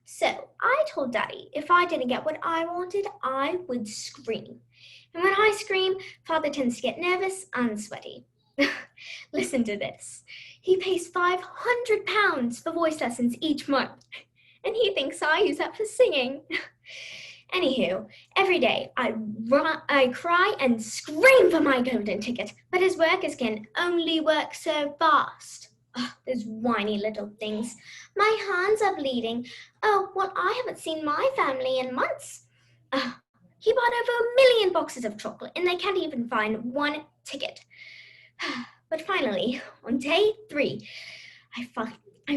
So I told Daddy if I didn't get what I wanted, I would scream. And when I scream, Father tends to get nervous and sweaty. Listen to this. He pays £500 for voice lessons each month, and he thinks I use that for singing. Anywho, every day I cry and scream for my golden ticket, but his workers can only work so fast. Oh, those whiny little things. My hands are bleeding. Oh, well, I haven't seen my family in months. He bought over 1 million boxes of chocolate, and they can't even find one ticket. But finally, on day 3, I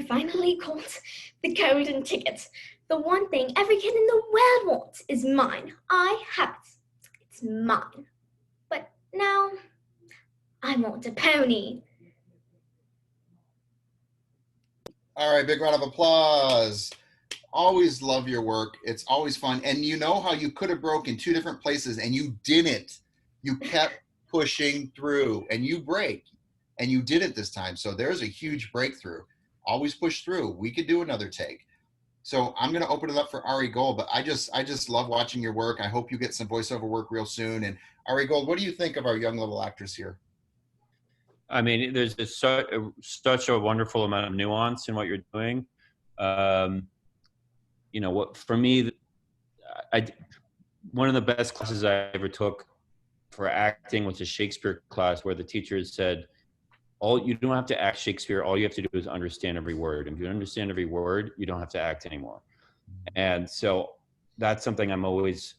finally caught the golden ticket. The one thing every kid in the world wants is mine. I have it. It's mine. But now, I want a pony. All right, big round of applause. Always love your work. It's always fun. And you know how you could have broken 2 different places and you didn't. You kept pushing through and you break and you did it this time. So there's a huge breakthrough. Always push through. We could do another take. So I'm going to open it up for Ari Gold, but I just love watching your work. I hope you get some voiceover work real soon. And Ari Gold, what do you think of our young little actress here? I mean, there's such a wonderful amount of nuance in what you're doing. You know, what for me, one of the best classes I ever took for acting was a Shakespeare class where the teachers said, you don't have to act Shakespeare. All you have to do is understand every word. And if you understand every word, you don't have to act anymore. And so that's something I'm always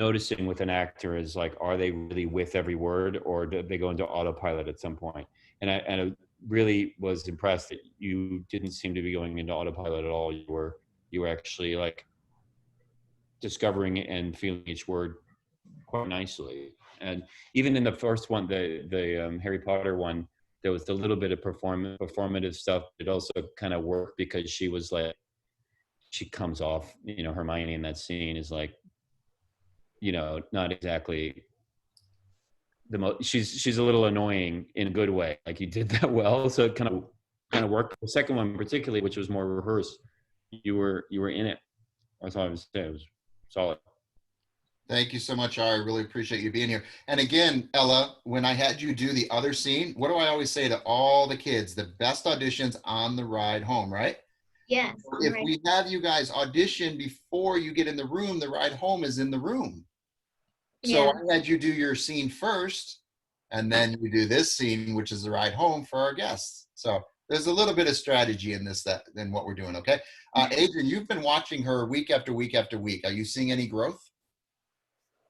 noticing with an actor is like, are they really with every word or do they go into autopilot at some point? And I really was impressed that you didn't seem to be going into autopilot at all. You were actually like discovering and feeling each word quite nicely. And even in the first one, the Harry Potter one, there was a little bit of performative stuff. It also kind of worked because she was like, she comes off, you know, Hermione in that scene is like, you know, not exactly the most, she's a little annoying in a good way. Like you did that well. So it kind of worked. The second one particularly, which was more rehearsed, you were in it. That's all I was saying. It was solid. Thank you so much, Ari. I really appreciate you being here. And again, Ella, when I had you do the other scene, what do I always say to all the kids? The best auditions on the ride home, right? Yes. If we have you guys audition before you get in the room, the ride home is in the room. So I had you do your scene first, and then you do this scene, which is the ride home for our guests. So there's a little bit of strategy in this than what we're doing, okay? Adrian, you've been watching her week after week after week. Are you seeing any growth?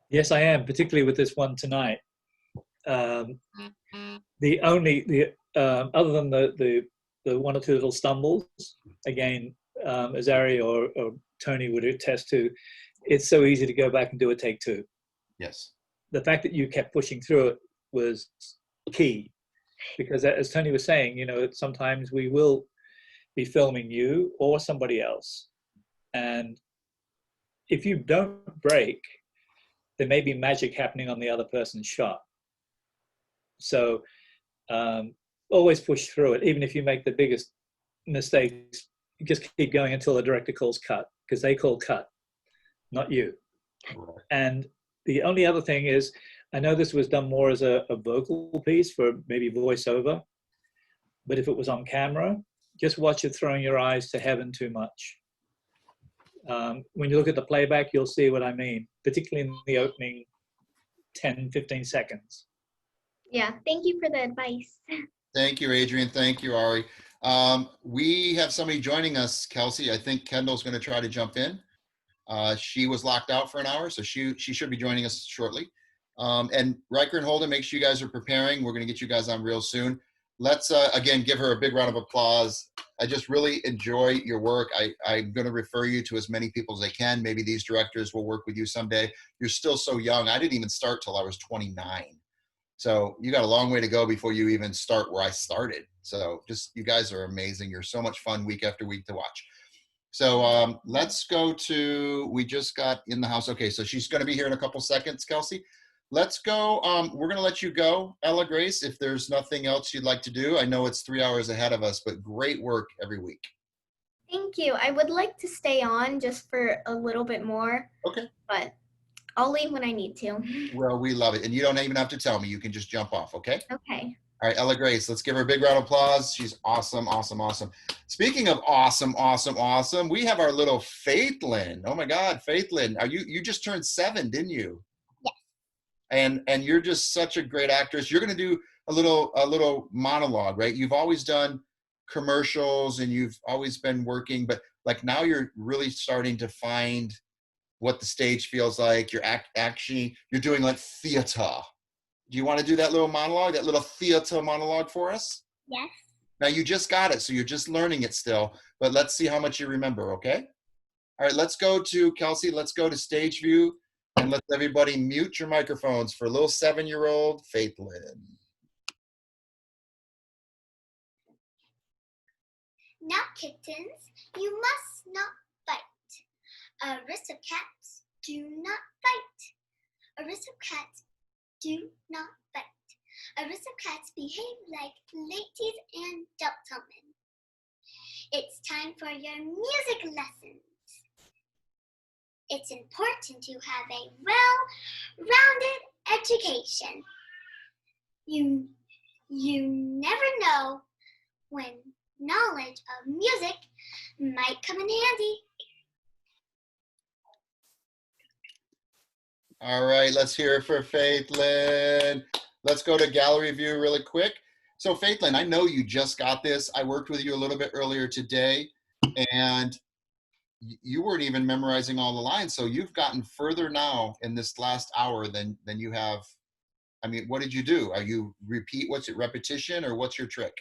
Yes, I am, particularly with this one tonight. Other than the 1 or 2 little stumbles, again, as Ari or Tony would attest to, it's so easy to go back and do a take 2. Yes. The fact that you kept pushing through it was key, because as Tony was saying, you know, sometimes we will be filming you or somebody else, and if you don't break, there may be magic happening on the other person's shot. So always push through it. Even if you make the biggest mistakes, just keep going until the director calls cut, because they call cut, not you. And the only other thing is, I know this was done more as a vocal piece for maybe voiceover, but if it was on camera, just watch it throwing your eyes to heaven too much. When you look at the playback, you'll see what I mean, particularly in the opening 10, 15 seconds. Yeah, thank you for the advice. Thank you, Adrian. Thank you, Ari. We have somebody joining us, Kelsey. I think Kendall's going to try to jump in. She was locked out for an hour, so she should be joining us shortly. And Riker and Holden, make sure you guys are preparing. We're going to get you guys on real soon. Let's, again, give her a big round of applause. I just really enjoy your work. I'm going to refer you to as many people as I can. Maybe these directors will work with you someday. You're still so young. I didn't even start till I was 29. So you got a long way to go before you even start where I started. So just, you guys are amazing. You're so much fun week after week to watch. So let's go to, we just got in the house. Okay, so she's going to be here in a couple seconds, Kelsey. Let's go. We're going to let you go, Ella Grace, if there's nothing else you'd like to do. I know it's 3 hours ahead of us, but great work every week. Thank you. I would like to stay on just for a little bit more. Okay. But I'll leave when I need to. Well, we love it. And you don't even have to tell me. You can just jump off, okay? Okay. All right, Ella Grace, let's give her a big round of applause. She's awesome, awesome, awesome. Speaking of awesome, awesome, awesome, we have our little Faithlyn. Oh my God, Faithlyn, you just turned 7, didn't you? Yes. And you're just such a great actress. You're going to do a little monologue, right? You've always done commercials and you've always been working, but like now you're really starting to find what the stage feels like. You're actually doing like theater. Do you want to do that little monologue, that little theater monologue for us? Yes. Now you just got it, so you're just learning it still, but let's see how much you remember, okay? All right, let's go to Kelsey. Let's go to stage view and let everybody mute your microphones for little 7-year-old Faithlyn. Now, kittens, you must not bite. Aristocrats do not bite. Aristocrats do not bite. Aristocrats behave like ladies and gentlemen. It's time for your music lessons. It's important to have a well-rounded education. You never know when knowledge of music might come in handy. All right, let's hear it for Faithlyn. Let's go to gallery view really quick. So Faithlyn, I know you just got this. I worked with you a little bit earlier today, and you weren't even memorizing all the lines. So you've gotten further now in this last hour than you have. I mean, what did you do? Are you what's it, repetition, or what's your trick?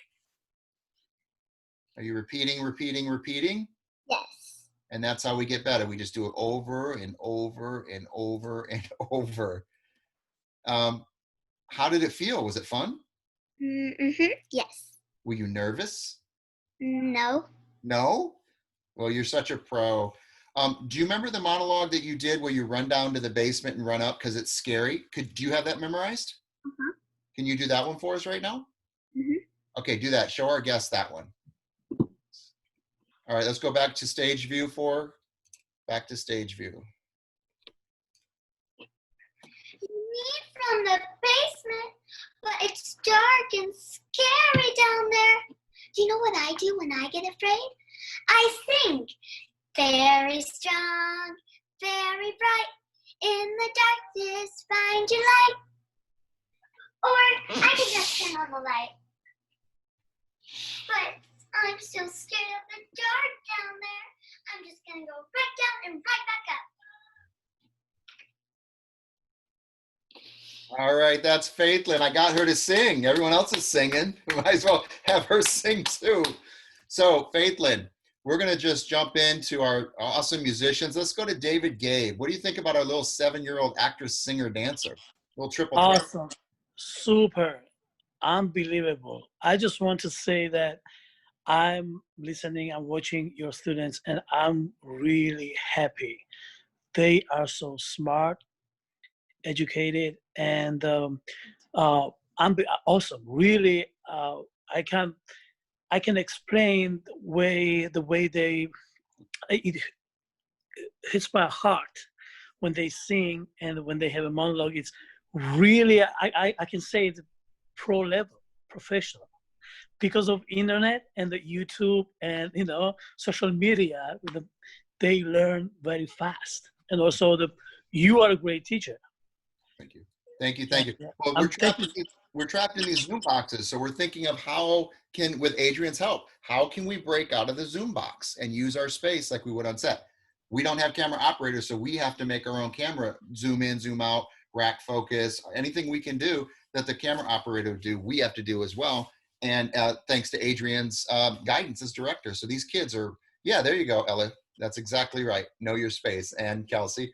Are you repeating? Yes. And that's how we get better. We just do it over and over and over and over. How did it feel? Was it fun? Mm-hmm. Yes. Were you nervous? No. No? Well, you're such a pro. Do you remember the monologue that you did where you run down to the basement and run up because it's scary? Do you have that memorized? Uh-huh. Can you do that one for us right now? Mm-hmm. Okay, do that. Show our guests that one. All right, let's go back to stage view back to stage view. Me from the basement, but it's dark and scary down there. Do you know what I do when I get afraid? I sing. Very strong, very bright, in the darkness find your light. Or I can just turn on the light. But I'm so scared of the dark down there. I'm just gonna go right down and right back up. All right, that's Faithlyn. I got her to sing. Everyone else is singing. We might as well have her sing too. So Faithlyn, we're gonna just jump into our awesome musicians. Let's go to David Gabe. What do you think about our little 7-year-old actress, singer, dancer? Little triple threat. Awesome, super, unbelievable. I just want to say that I'm listening and watching your students, and I'm really happy. They are so smart, educated, and awesome. Really, I can explain the way they, it hits my heart when they sing and when they have a monologue. It's really, I can say it's pro level, professional. Because of internet and the YouTube and social media, they learn very fast. And also you are a great teacher. Thank you. Well, we're trapped in these Zoom boxes. So we're thinking of how can, with Adrian's help, how can we break out of the Zoom box and use our space like we would on set? We don't have camera operators, so we have to make our own camera, zoom in, zoom out, rack focus, anything we can do that the camera operator would do, we have to do as well. And thanks to Adrian's guidance as director. So these kids are, yeah, there you go, Ella. That's exactly right. Know your space. And Kelsey.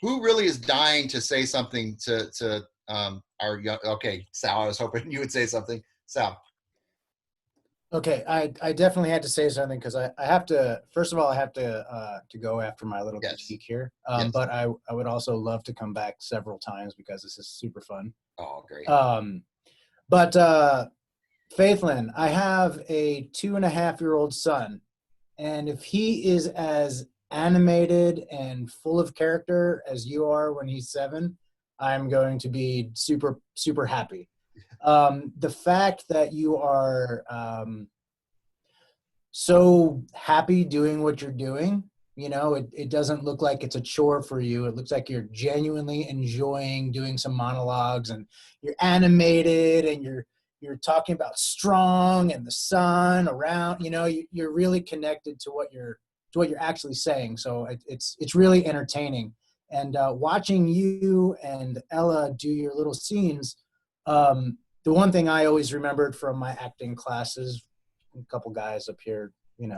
Who really is dying to say something to our young, okay, Sal, I was hoping you would say something. Sal. Okay, I definitely had to say something because I have to, first of all, I have to go after my little critique here. But I would also love to come back several times because this is super fun. Oh, great. But Faithlin, I have a 2.5-year-old son, and if he is as animated and full of character as you are when he's 7, I'm going to be super, super happy. The fact that you are so happy doing what you're doing, you know, it doesn't look like it's a chore for you. It looks like you're genuinely enjoying doing some monologues, and you're animated, and you're talking about strong and the sun around, you know, you're really connected to what you're actually saying. So it's really entertaining. And watching you and Ella do your little scenes, the one thing I always remembered from my acting classes, a couple guys up here, you know,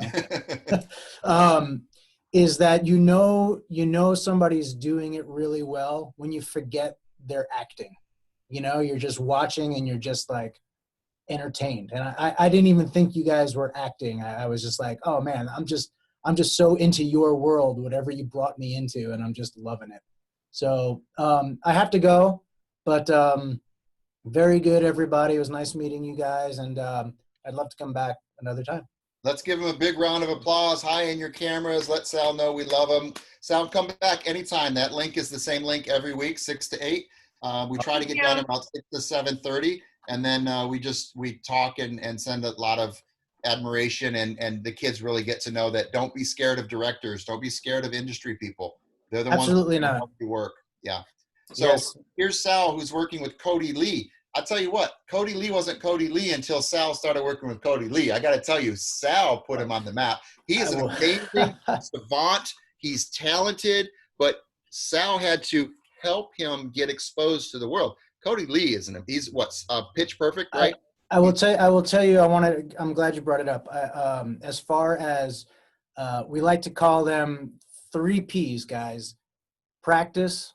is that you know somebody's doing it really well when you forget they're acting. You know, you're just watching and you're just like entertained. And I didn't even think you guys were acting. I was just like, oh man, I'm just so into your world, whatever you brought me into, and I'm just loving it. So I have to go, but very good, everybody. It was nice meeting you guys, and I'd love to come back another time. Let's give him a big round of applause. Hi in your cameras. Let Sal know we love him. Sal, come back anytime. That link is the same link every week, 6 to 8. We try to get done about 6 to 7:30, and then we talk and send a lot of admiration, and the kids really get to know that don't be scared of directors. Don't be scared of industry people. They're the Absolutely ones that not. help you work. Yeah. So here's Sal, who's working with Cody Lee. I'll tell you what, Cody Lee wasn't Cody Lee until Sal started working with Cody Lee. I got to tell you, Sal put him on the map. He is an amazing savant. He's talented, but Sal had to help him get exposed to the world. Cody Lee he's Pitch Perfect, right? I will tell you. I'm glad you brought it up. As far as we like to call them 3 P's, guys: practice,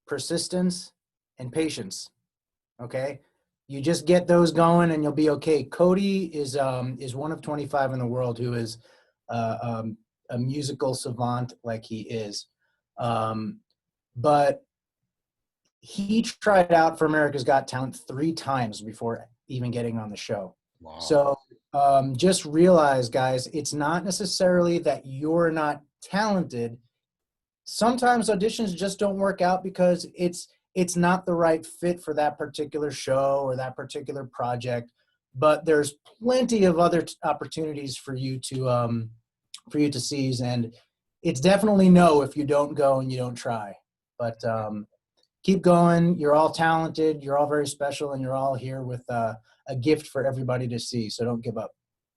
persistence, and patience. Okay, you just get those going and you'll be okay. Cody is one of 25 in the world who is a musical savant like he is, but he tried out for America's Got Talent 3 times before even getting on the show. Wow. So just realize, guys, it's not necessarily that you're not talented. Sometimes auditions just don't work out because it's not the right fit for that particular show or that particular project, but there's plenty of other opportunities for you to seize, and it's definitely no if you don't go and you don't try. But keep going. You're all talented, you're all very special, and you're all here with a gift for everybody to see, so don't give up.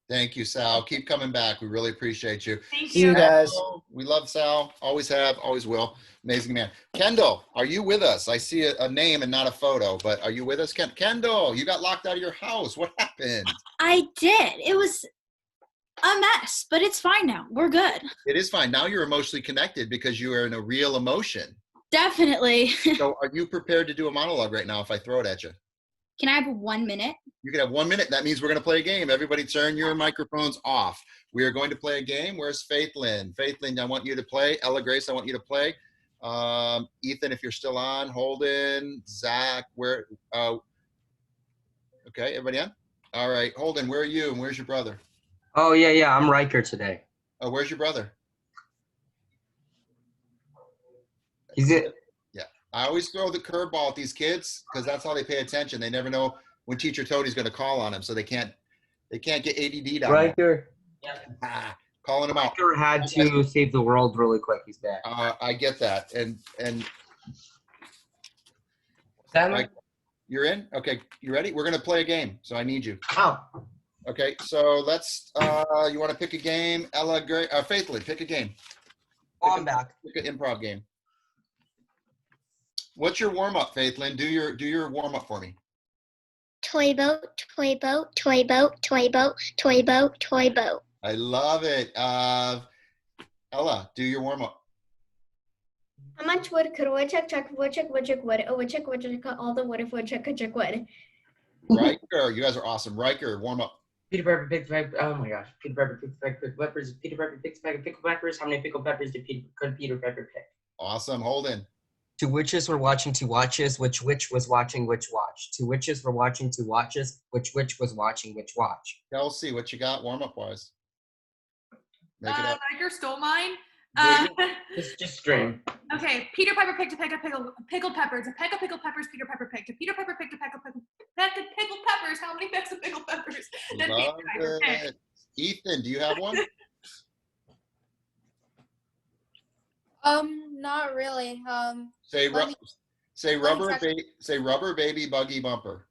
Thank you, Sal. Keep coming back. We really appreciate you. Thank See you guys. We love Sal. Always have, always will. Amazing man. Kendall, are you with us? I see a name and not a photo, but are you with us? Kendall, you got locked out of your house. What happened? I did. It was a mess, but it's fine now. We're good. It is fine. Now you're emotionally connected because you are in a real emotion. Definitely. So are you prepared to do a monologue right now if I throw it at you? Can I have 1 minute? You can have 1 minute. That means we're going to play a game. Everybody turn your microphones off. We are going to play a game. Where's Faithlin? Faithlin, I want you to play. Ella Grace, I want you to play. Ethan, if you're still on. Holden, Zach, where? Okay, everybody on? All right, Holden, where are you and where's your brother? Oh, yeah, I'm Riker today. Oh, where's your brother? He's it. Yeah, I always throw the curveball at these kids because that's how they pay attention. They never know when Teacher Toadie's going to call on them, so they can't get ADD down. Riker. Calling him out. Riker had to save the world really quick. He's back. I get that, and Right. You're in? Okay, you ready? We're gonna play a game, so I need you. Oh. Okay, so let's, you wanna pick a game? Ella, Faithfully, pick a game. I'm back. Pick an improv game. What's your warm-up, Faithlyn? Do your warm-up for me. Toy boat, toy boat, toy boat, toy boat, toy boat, toy boat. I love it. Ella, do your warm-up. How much wood could a woodchuck chuck, woodchuck, woodchuck, wood, a woodchuck, woodchuck, all the wood if woodchuck could chuck wood? Riker, you guys are awesome. Riker, warm up. Peter Pepper picks bag. Oh my gosh. Peter Pepper picks bag pickle peppers. Peter Pepper picks bag of pickled peppers. How many pickled peppers could Peter Pepper pick? Awesome. Holden. Two witches were watching two watches. Which witch was watching which watch? Two witches were watching two watches. Which witch was watching which watch? Kelsey, what you got warm up wise? Make it up. Riker stole mine. Just stream. Okay, Peter Pepper picked a peck of pickled peppers. A peck of pickled peppers Peter Pepper picked. A Peter Pepper picked a peck of pickled peppers. How many pecks of pickled peppers did Peter Pepper pick? Ethan, do you have one? Not really. Say rubber baby buggy bumper.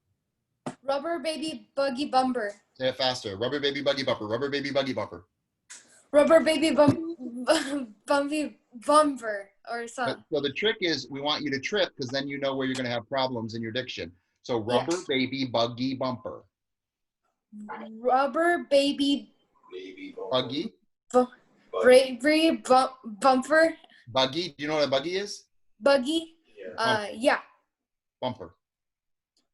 Rubber baby buggy bumper. Say it faster. Rubber baby buggy bumper. Rubber baby buggy bumper. Rubber baby bumpy bumper or something. So the trick is we want you to trip because then you know where you're going to have problems in your diction. So rubber baby buggy bumper. Rubber baby buggy. Bumper. Buggy. Do you know what a buggy is? Buggy. Yeah. Bumper.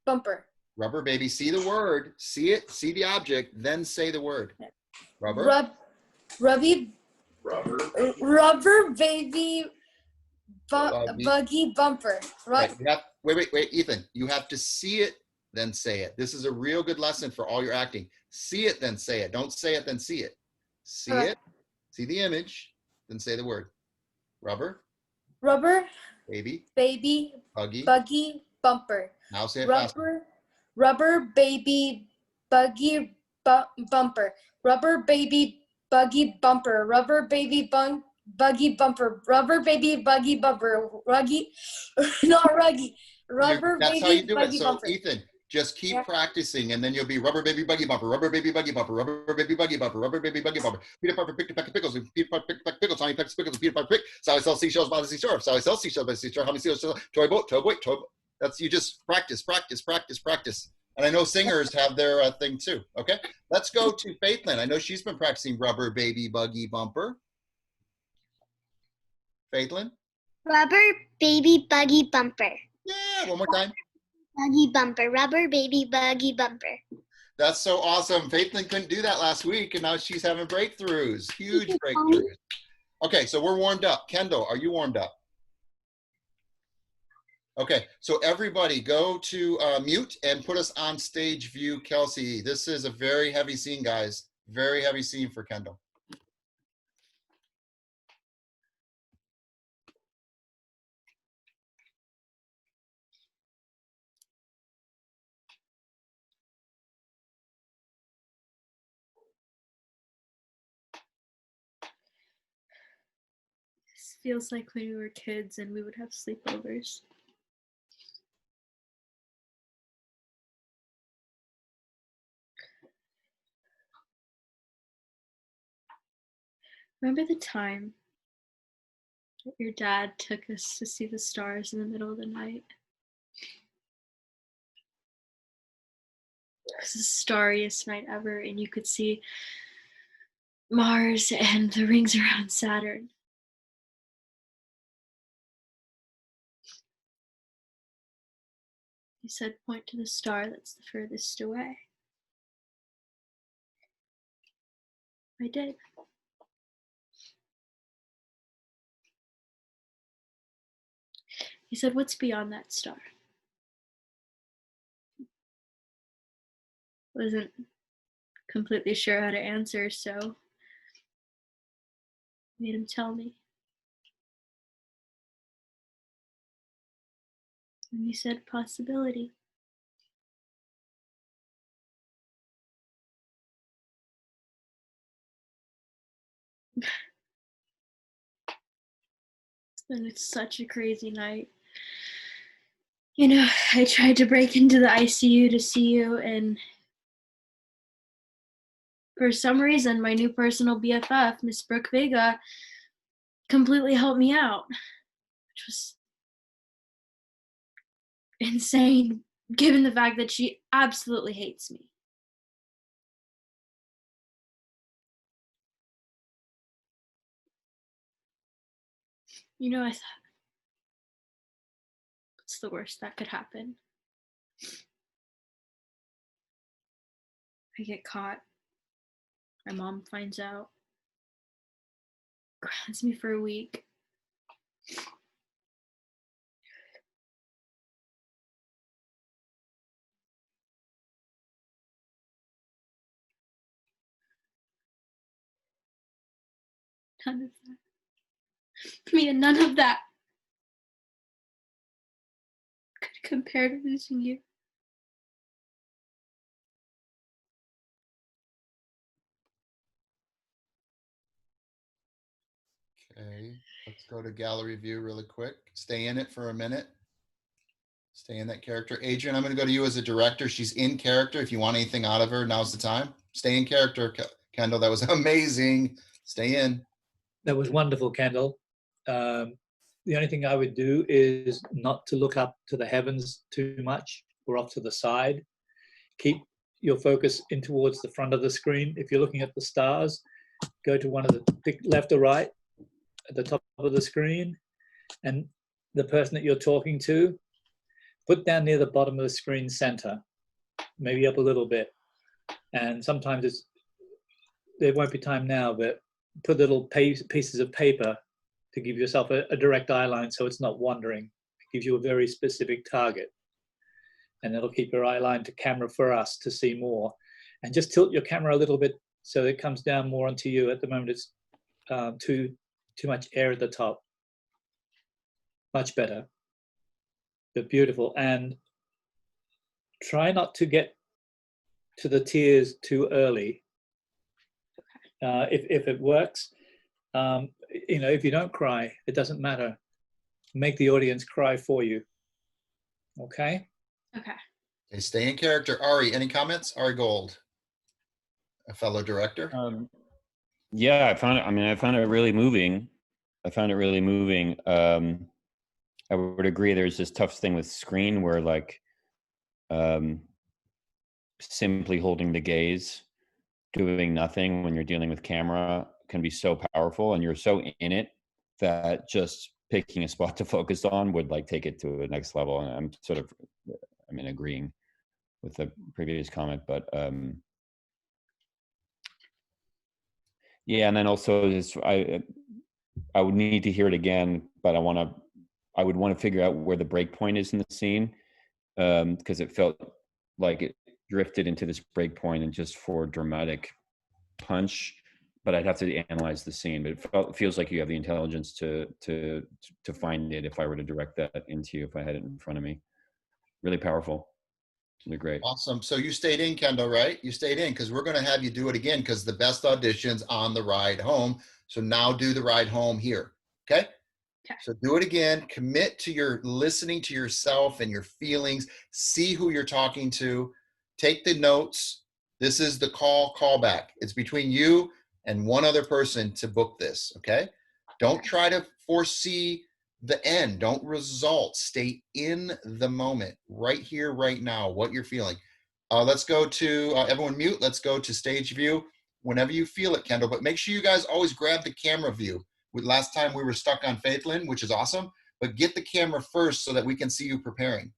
Bumper. Rubber baby. See the word. See it. See the object. Then say the word. Rubber. Rubber baby buggy bumper. Right. Wait, Ethan. You have to see it, then say it. This is a real good lesson for all your acting. See it, then say it. Don't say it, then see it. See it. See the image, then say the word. Rubber. Baby. Buggy bumper. Now say it faster. Rubber baby buggy bumper. Rubber baby buggy bumper. Rubber baby buggy bumper. Rubber baby buggy bumper. Ruggy. Not ruggy. Rubber That's baby how you do buggy it. So bumper. Ethan, just keep practicing and then you'll be rubber baby buggy bumper, rubber baby buggy bumper, rubber baby buggy bumper, rubber baby buggy bumper. Peter Pepper picked a peck of pickles. Peter Pepper picked a peck of pickles. How many pecks of pickles? Peter Pepper picked. Sally sells seashells by the seashore. Sally sells seashells by the seashore. How many seashells? Toy boat. That's, you just practice. And I know singers have their thing too. Okay, let's go to Faithlyn. I know she's been practicing rubber baby buggy bumper. Faithlyn? Rubber baby buggy bumper. Yeah, one more time. Buggy bumper. Rubber baby buggy bumper. That's so awesome. Faithlyn couldn't do that last week, and now she's having breakthroughs, huge breakthroughs. Okay, so we're warmed up. Kendall, are you warmed up? Okay, so everybody go to mute and put us on stage view, Kelsey. This is a very heavy scene, guys. Very heavy scene for Kendall. This feels like when we were kids and we would have sleepovers. Remember the time that your dad took us to see the stars in the middle of the night? It was the starriest night ever, and you could see Mars and the rings around Saturn. He said, point to the star that's the furthest away. I did. He said, what's beyond that star? Wasn't completely sure how to answer, so made him tell me. And he said, possibility. It's been such a crazy night. you know, I tried to break into the ICU to see you, and for some reason, my new personal BFF, Miss Brooke Vega, completely helped me out, which was insane, given the fact that she absolutely hates me. You know, I thought, what's the worst that could happen? I get caught. My mom finds out. Grounds me for a week. None of that. Mia, none of that could compare to losing you. Okay, let's go to gallery view really quick. Stay in it for a minute. Stay in that character. Adrian, I'm going to go to you as a director. She's in character. If you want anything out of her, now's the time. Stay in character, Kendall. That was amazing. Stay in. That was wonderful, Kendall. The only thing I would do is not to look up to the heavens too much or off to the side. Keep your focus in towards the front of the screen. If you're looking at the stars, go to one of the, pick left or right at the top of the screen, and the person that you're talking to, put down near the bottom of the screen center, maybe up a little bit. And sometimes there won't be time now, but put little pieces of paper to give yourself a direct eye line so it's not wandering. It gives you a very specific target. And it'll keep your eye line to camera for us to see more. And just tilt your camera a little bit so it comes down more onto you. At the moment, it's too much air at the top. Much better. But beautiful. And try not to get to the tears too early. If it works, you know, if you don't cry, it doesn't matter. Make the audience cry for you. Okay? Okay. Okay, stay in character. Ari, any comments? Ari Gold, a fellow director. Yeah, I found it really moving. I would agree. There's this tough thing with screen where like simply holding the gaze, doing nothing when you're dealing with camera can be so powerful, and you're so in it that just picking a spot to focus on would like take it to the next level. And I'm agreeing with the previous comment, but yeah. And then also this, I would need to hear it again, but I would want to figure out where the break point is in the scene, because it felt like it drifted into this break point and just for dramatic punch. But I'd have to analyze the scene. But it feels like you have the intelligence to find it if I were to direct that into you, if I had it in front of me. Really powerful. Really great. Awesome. So you stayed in, Kendall, right? You stayed in because we're going to have you do it again because the best auditions on the ride home. So now do the ride home here. Okay? So do it again. Commit to your listening to yourself and your feelings. See who you're talking to. Take the notes. This is the callback. It's between you and one other person to book this. Okay? Don't try to foresee the end. Don't result. Stay in the moment, right here, right now, what you're feeling. Let's go to everyone mute. Let's go to stage view whenever you feel it, Kendall. But make sure you guys always grab the camera view. Last time we were stuck on Faithlin, which is awesome, but get the camera first so that we can see you preparing.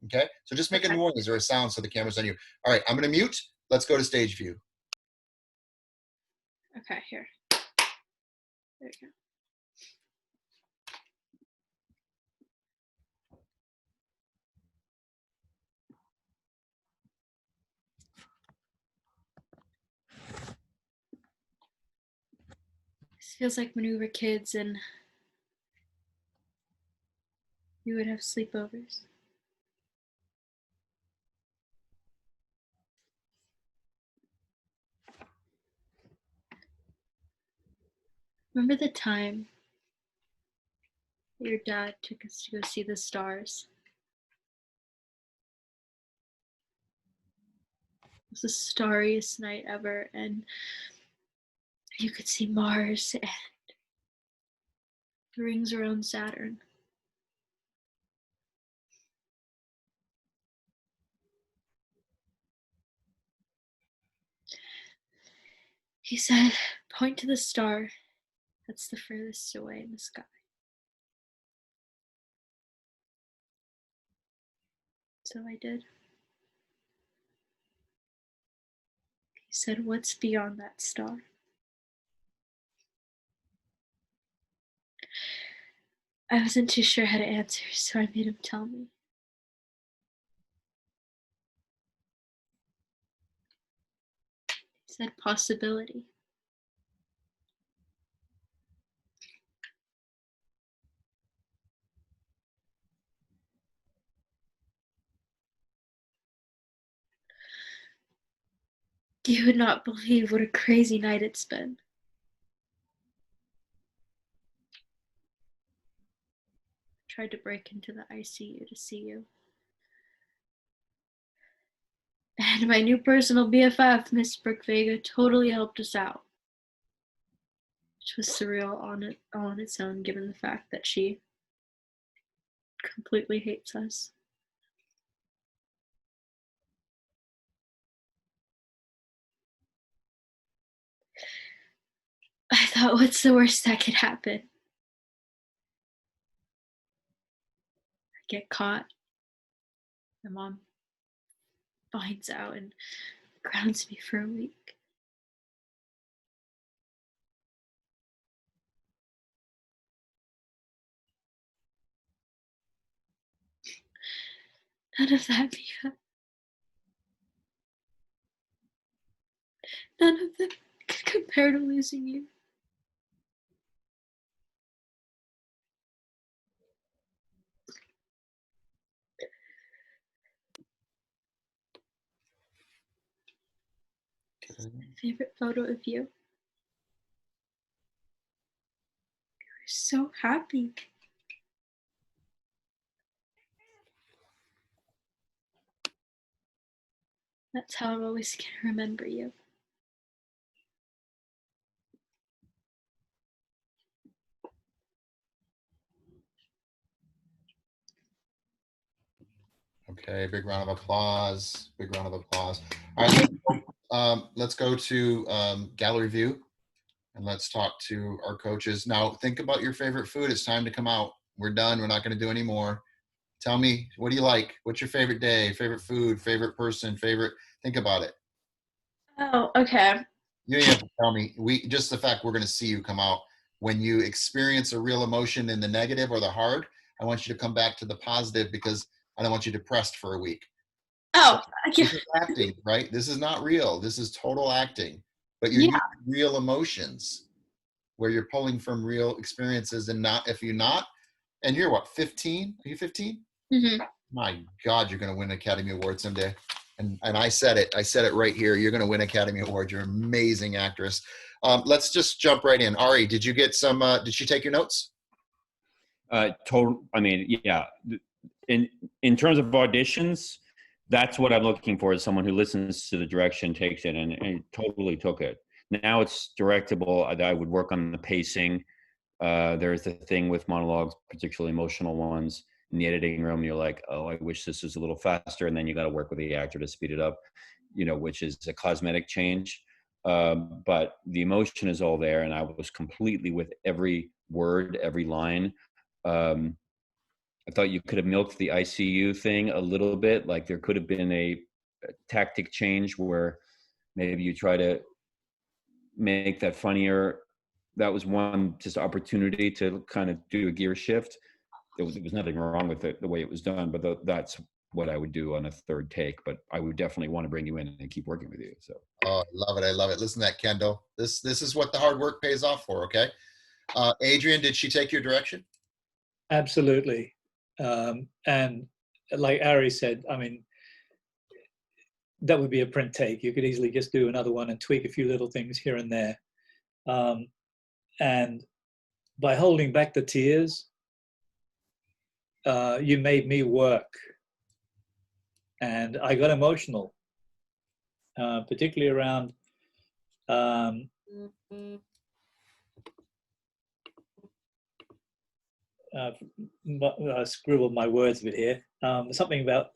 Okay? So just make a noise or a sound so the camera's on you. All right, I'm going to mute. Let's go to stage view. Okay, here. There we go. This feels like when we were kids and we would have sleepovers. Remember the time your dad took us to go see the stars? was the starriest night ever, and you could see Mars and the rings around Saturn. He said, point to the star that's the furthest away in the sky. So I did. He said, what's beyond that star? I wasn't too sure how to answer, so I made him tell me. He said, possibility. You would not believe what a crazy night it's been. I tried to break into the ICU to see you. And my new personal BFF, Miss Brooke Vega, totally helped us out. Which was surreal on its own, given the fact that she completely hates us. I thought, what's the worst that could happen? I get caught. My mom finds out and grounds me for a week. None of that, Mia. None of them could compare to losing you. This is my favorite photo of you. You were so happy. That's how I'm always gonna remember you. Okay, big round of applause. Big round of applause. All right, let's go to gallery view, and let's talk to our coaches. Now, think about your favorite food. It's time to come out. We're done. We're not going to do any more. Tell me, what do you like? What's your favorite day? Favorite food? Favorite person? Favorite? Think about it. Oh, okay. You don't have to tell me. Just the fact we're going to see you come out. When you experience a real emotion in the negative or the hard, I want you to come back to the positive, because I don't want you depressed for a week. Oh, this is acting, right? This is not real. This is total acting. But you need real emotions where you're pulling from real experiences, and not, if you're not, and you're what, 15? Are you 15? Mm-hmm. My God, you're going to win an Academy Award someday. And I said it. I said it right here. You're going to win Academy Award. You're an amazing actress. Let's just jump right in. Ari, did you get some? Did she take your notes? Total. I mean, yeah. In terms of auditions, that's what I'm looking for, is someone who listens to the direction, takes it, and totally took it. Now it's directable. I would work on the pacing. There's the thing with monologues, particularly emotional ones, in the editing room. You're like, oh, I wish this was a little faster. And then you got to work with the actor to speed it up, which is a cosmetic change. But the emotion is all there. And I was completely with every word, every line. I thought you could have milked the ICU thing a little bit. Like there could have been a tactic change where maybe you try to make that funnier. That was one just opportunity to kind of do a gear shift. There was nothing wrong with it, the way it was done, but that's what I would do on a third take. But I would definitely want to bring you in and keep working with you. So. Oh, I love it. I love it. Listen to that, Kendall. This is what the hard work pays off for. Okay. Adrian, did she take your direction? Absolutely. And like Ari said, I mean, that would be a print take. You could easily just do another one and tweak a few little things here and there. And by holding back the tears, you made me work. And I got emotional. particularly around I scribbled my words a bit here. Something about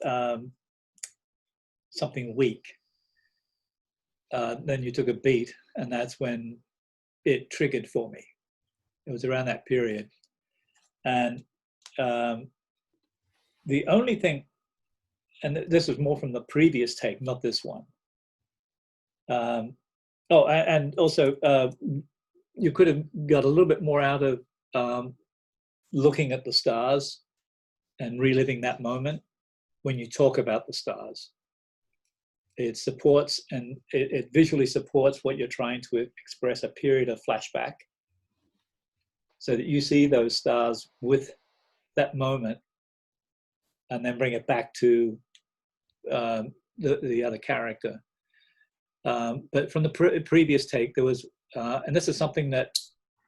something weak. Then you took a beat, and that's when it triggered for me. It was around that period. And the only thing, and this was more from the previous take, not this one. And also, you could have got a little bit more out of looking at the stars and reliving that moment when you talk about the stars. It supports, and it visually supports what you're trying to express, a period of flashback, so that you see those stars with that moment and then bring it back to the other character. But from the previous take, there was, and this is something that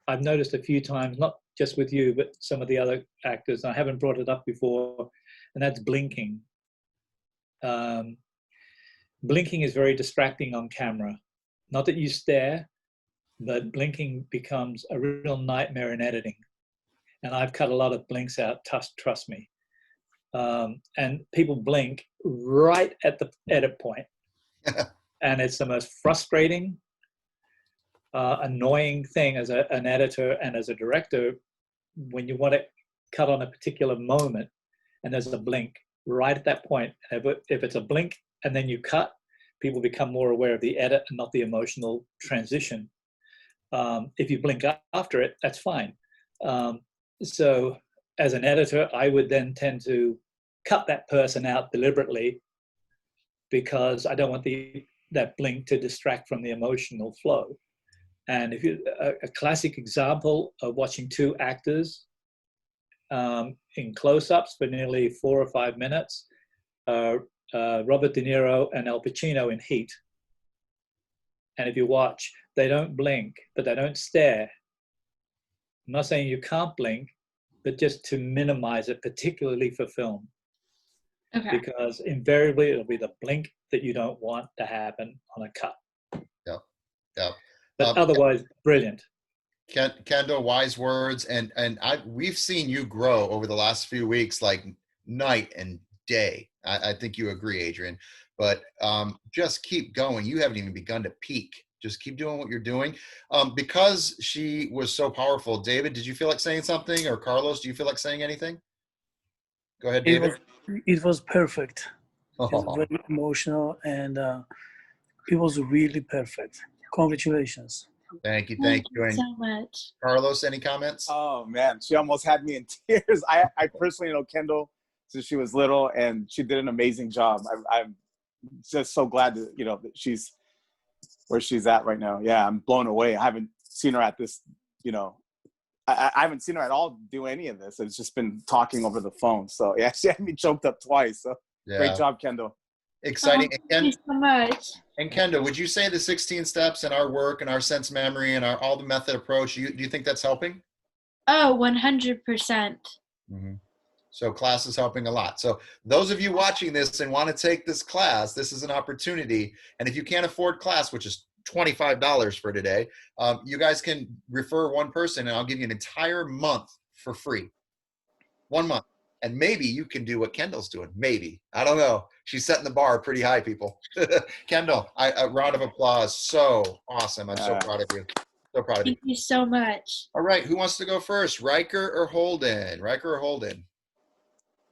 I've noticed a few times, not just with you, but some of the other actors. I haven't brought it up before, and that's blinking. Blinking is very distracting on camera. Not that you stare, but blinking becomes a real nightmare in editing. And I've cut a lot of blinks out, trust me. And people blink right at the edit point. And it's the most frustrating, annoying thing as an editor and as a director, when you want to cut on a particular moment and there's a blink right at that point. If it's a blink and then you cut, people become more aware of the edit and not the emotional transition. If you blink after it, that's fine. So as an editor, I would then tend to cut that person out deliberately, because I don't want that blink to distract from the emotional flow. And if a classic example of watching two actors in close-ups for nearly 4 or 5 minutes, Robert De Niro and Al Pacino in Heat. And if you watch, they don't blink, but they don't stare. I'm not saying you can't blink, but just to minimize it, particularly for film. Okay. Because invariably it'll be the blink that you don't want to happen on a cut. Yeah, yeah. But otherwise, brilliant. Kendall, wise words, and we've seen you grow over the last few weeks, like night and day. I think you agree, Adrian. But just keep going. You haven't even begun to peak. Just keep doing what you're doing. Because she was so powerful, David, did you feel like saying something? Or Carlos, do you feel like saying anything? Go ahead, David. It was perfect. It was very emotional, and it was really perfect. Congratulations. Thank you. Thank you so much. Carlos, any comments? Oh man, she almost had me in tears. I personally know Kendall since she was little, and she did an amazing job. I'm just so glad that that she's where she's at right now. Yeah, I'm blown away. I haven't seen her at this. I haven't seen her at all do any of this. It's just been talking over the phone. So yeah, she had me choked up twice. So yeah. Great job, Kendall. Exciting. Thank you so much. And Kendall, would you say the 16 steps and our work and our sense memory and all the method approach, do you think that's helping? Oh, 100%. Mm-hmm. So class is helping a lot. So those of you watching this and want to take this class, this is an opportunity. And if you can't afford class, which is $25 for today, you guys can refer one person and I'll give you an entire month for free. 1 month. And maybe you can do what Kendall's doing. Maybe. I don't know. She's setting the bar pretty high, people. Kendall, a round of applause. So awesome. I'm so proud of you. So proud of you. Thank you so much. All right. Who wants to go first? Riker or Holden? Riker or Holden?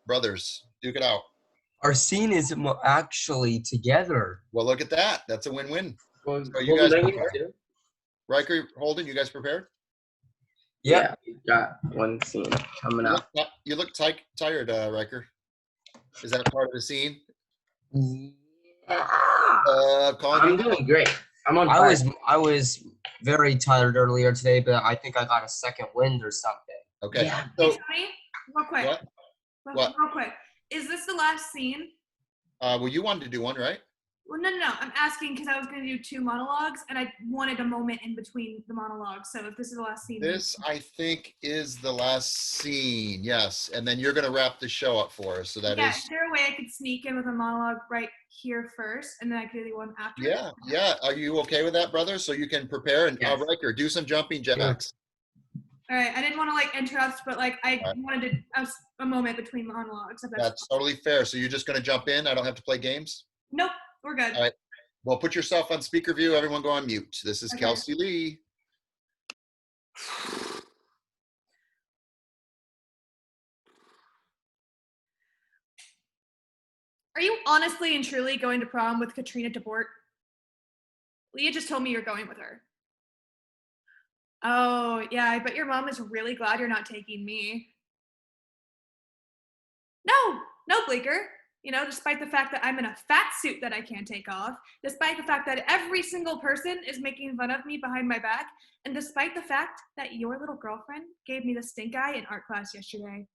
Brothers, duke it out. Our scene is actually together. Well, look at that. That's a win-win. Well, So you guys prepared? Riker, Holden, you guys prepared? Yeah. We got one scene coming up. You look tired, Riker. Is that part of the scene? Yeah. I'm doing great. I'm on fire. I was very tired earlier today, but I think I got a second wind or something. Okay. Yeah. So, real quick. What? Real quick. Is this the last scene? Well, you wanted to do one, right? Well, no. I'm asking because I was going to do 2 monologues, and I wanted a moment in between the monologues. So if this is the last scene. This, I think, is the last scene. Yes, and then you're going to wrap the show up for us. So that is. Is there a way I could sneak in with a monologue right here first, and then I could do the one after? Yeah. Are you okay with that, brother? So you can prepare and Riker, do some jumping jacks. All right. I didn't want to like interrupt, but like I wanted to a moment between monologues. That's totally fair. So you're just going to jump in. I don't have to play games. Nope. We're good. All right. Well, put yourself on speaker view. Everyone go on mute. This is Kelsey Lee. Are you honestly and truly going to prom with Katrina DeBort? Leah just told me you're going with her. Oh, yeah, I bet your mom is really glad you're not taking me. No, Bleeker. You know, despite the fact that I'm in a fat suit that I can't take off, despite the fact that every single person is making fun of me behind my back, and despite the fact that your little girlfriend gave me the stink eye in art class yesterday.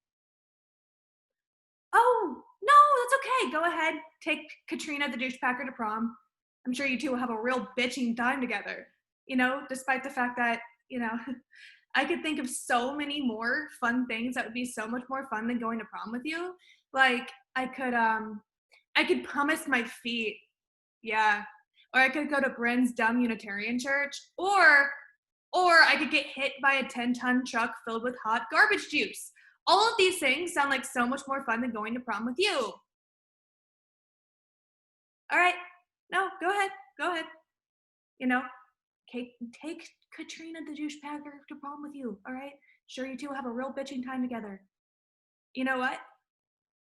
Oh, no, that's okay. Go ahead. Take Katrina the douchepacker to prom. I'm sure you two will have a real bitching time together. You know, despite the fact that, you know, I could think of so many more fun things that would be so much more fun than going to prom with you. Like, I could pumice my feet. Yeah. Or I could go to Bryn's dumb Unitarian church. Or I could get hit by a 10-ton truck filled with hot garbage juice. All of these things sound like so much more fun than going to prom with you. All right. No, go ahead. You know, take Katrina the douchepacker to prom with you, all right? Sure, you two will have a real bitching time together. You know what?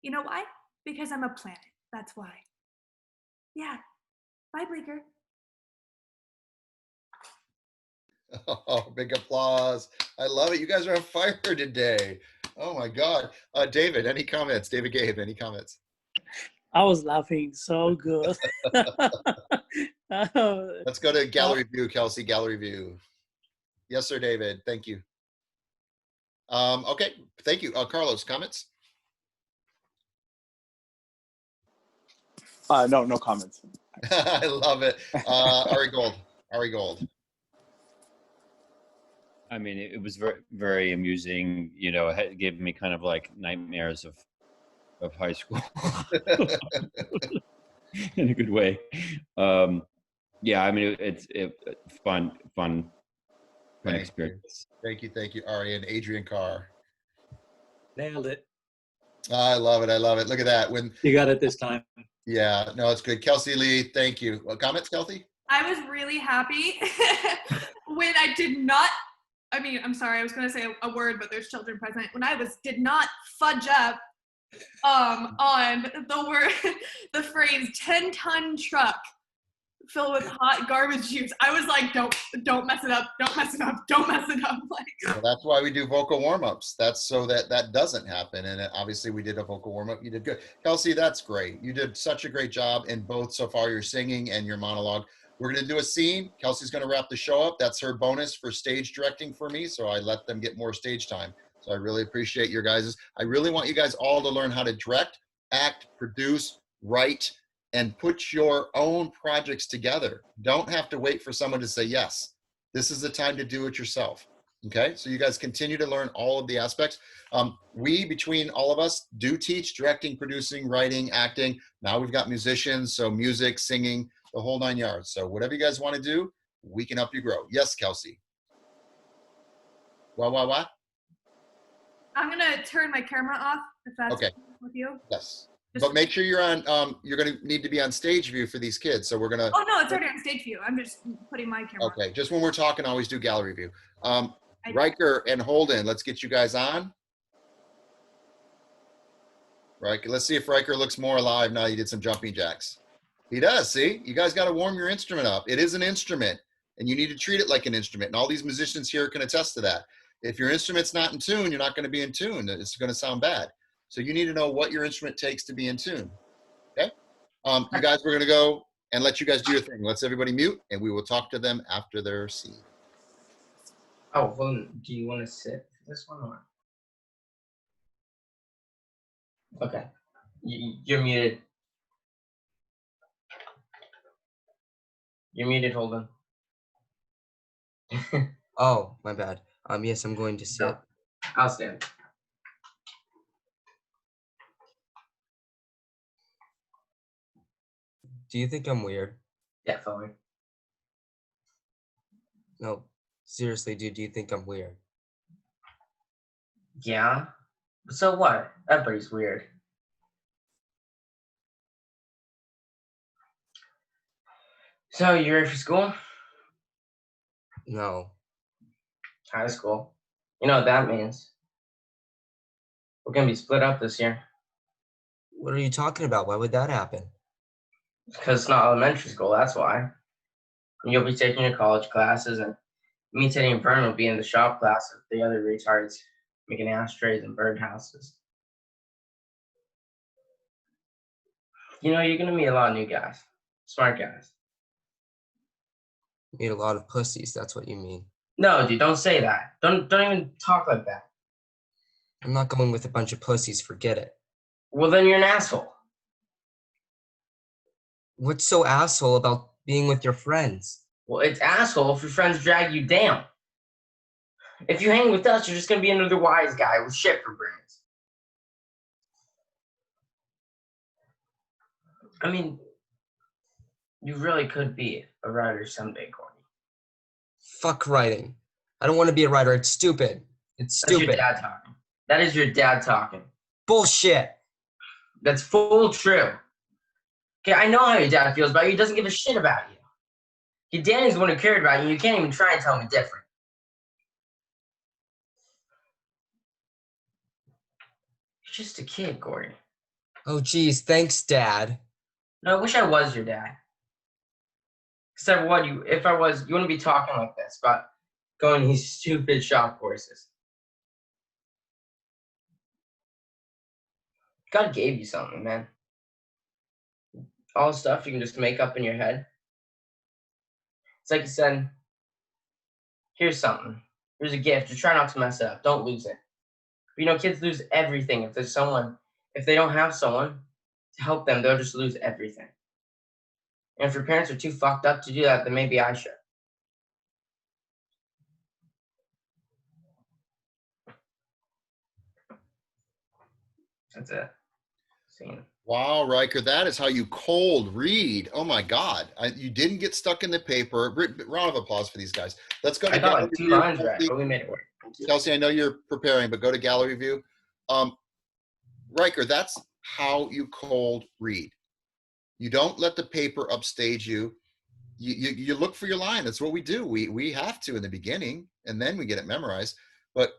You know why? Because I'm a planet. That's why. Yeah. Bye, Bleeker. Oh, big applause. I love it. You guys are on fire today. Oh, my God. David, any comments? David Gabe, any comments? I was laughing so good. Let's go to gallery view, Kelsey, gallery view. Yes, sir, David. Thank you. Okay, thank you. Carlos, comments? No comments. I love it. Ari Gold. I mean, it was very, very amusing. You know, it gave me kind of like nightmares of high school in a good way. Yeah, I mean, it's fun experience. Thank you, Ari and Adrian Carr. Nailed it. I love it. Look at that. When you got it this time. Yeah, no, it's good. Kelsey Lee, thank you. Comments, Kelsey? I was really happy when I did not, I mean, I'm sorry, I was going to say a word, but there's children present. When I did not fudge up on the phrase 10-ton truck filled with hot garbage juice. I was like, don't mess it up. Like, well, that's why we do vocal warm-ups. That's so that doesn't happen. And obviously we did a vocal warm-up. You did good. Kelsey, that's great. You did such a great job in both so far, your singing and your monologue. We're going to do a scene. Kelsey's going to wrap the show up. That's her bonus for stage directing for me. So I let them get more stage time. So I really appreciate your guys'. I really want you guys all to learn how to direct, act, produce, write, and put your own projects together. Don't have to wait for someone to say yes. This is the time to do it yourself. Okay, so you guys continue to learn all of the aspects. We, between all of us, do teach directing, producing, writing, acting. Now we've got musicians, so music, singing, the whole 9 yards. So whatever you guys want to do, we can help you grow. Yes, Kelsey. What? I'm gonna turn my camera off if that's okay with you. Yes. But make sure you're on, you're going to need to be on stage view for these kids. So we're going to. Oh, no, it's already on stage view. I'm just putting my camera on. Okay, just when we're talking, always do gallery view. Riker and Holden, let's get you guys on. Riker, let's see if Riker looks more alive now you did some jumping jacks. He does, see? You guys got to warm your instrument up. It is an instrument, and you need to treat it like an instrument. And all these musicians here can attest to that. If your instrument's not in tune, you're not going to be in tune. It's going to sound bad. So you need to know what your instrument takes to be in tune, okay? You guys, we're gonna go and let you guys do your thing. Let's everybody mute, and we will talk to them after their scene. Oh, well, do you want to sit for this one or? Okay, you're muted. You're muted, Holden. Oh, my bad. Yes, I'm going to sit. No. I'll stand. Do you think I'm weird? Definitely. No, seriously, dude, do you think I'm weird? Yeah. So what? Everybody's weird. So you ready for school? No. High school. You know what that means. We're gonna be split up this year. What are you talking about? Why would that happen? Because it's not elementary school, that's why. And you'll be taking your college classes, and me, Teddy, and Vern will be in the shop class with the other retards making ashtrays and birdhouses. You know, you're gonna meet a lot of new guys. Smart guys. Meet a lot of pussies, that's what you mean. No, dude, don't say that. Don't even talk like that. I'm not going with a bunch of pussies, forget it. Well, then you're an asshole. What's so asshole about being with your friends? Well, it's asshole if your friends drag you down. If you hang with us, you're just gonna be another wise guy with shit for brains. I mean, you really could be a writer someday, Courtney. Fuck writing. I don't want to be a writer, it's stupid. It's stupid. That's your dad talking. That is your dad talking. Bullshit. That's full true. Okay, I know how your dad feels about you. He doesn't give a shit about you. Your daddy's the one who cared about you. You can't even try and tell me different. You're just a kid, Gordon. Oh, geez, thanks, Dad. No, I wish I was your dad. Except what if I was, you wouldn't be talking like this about going these stupid shop courses. God gave you something, man. All the stuff you can just make up in your head. It's like you said, here's something. Here's a gift. Just try not to mess it up. Don't lose it. But, you know, kids lose everything if they don't have someone to help them, they'll just lose everything. And if your parents are too fucked up to do that, then maybe I should. That's it. Scene. Wow, Riker, that is how you cold read. Oh my God, you didn't get stuck in the paper. Round of applause for these guys. Let's go to gallery view. 2 lines right, but we made it work. Kelsey, I know you're preparing, but go to gallery view. Riker, that's how you cold read. You don't let the paper upstage you. You look for your line. That's what we do. We have to in the beginning, and then we get it memorized. But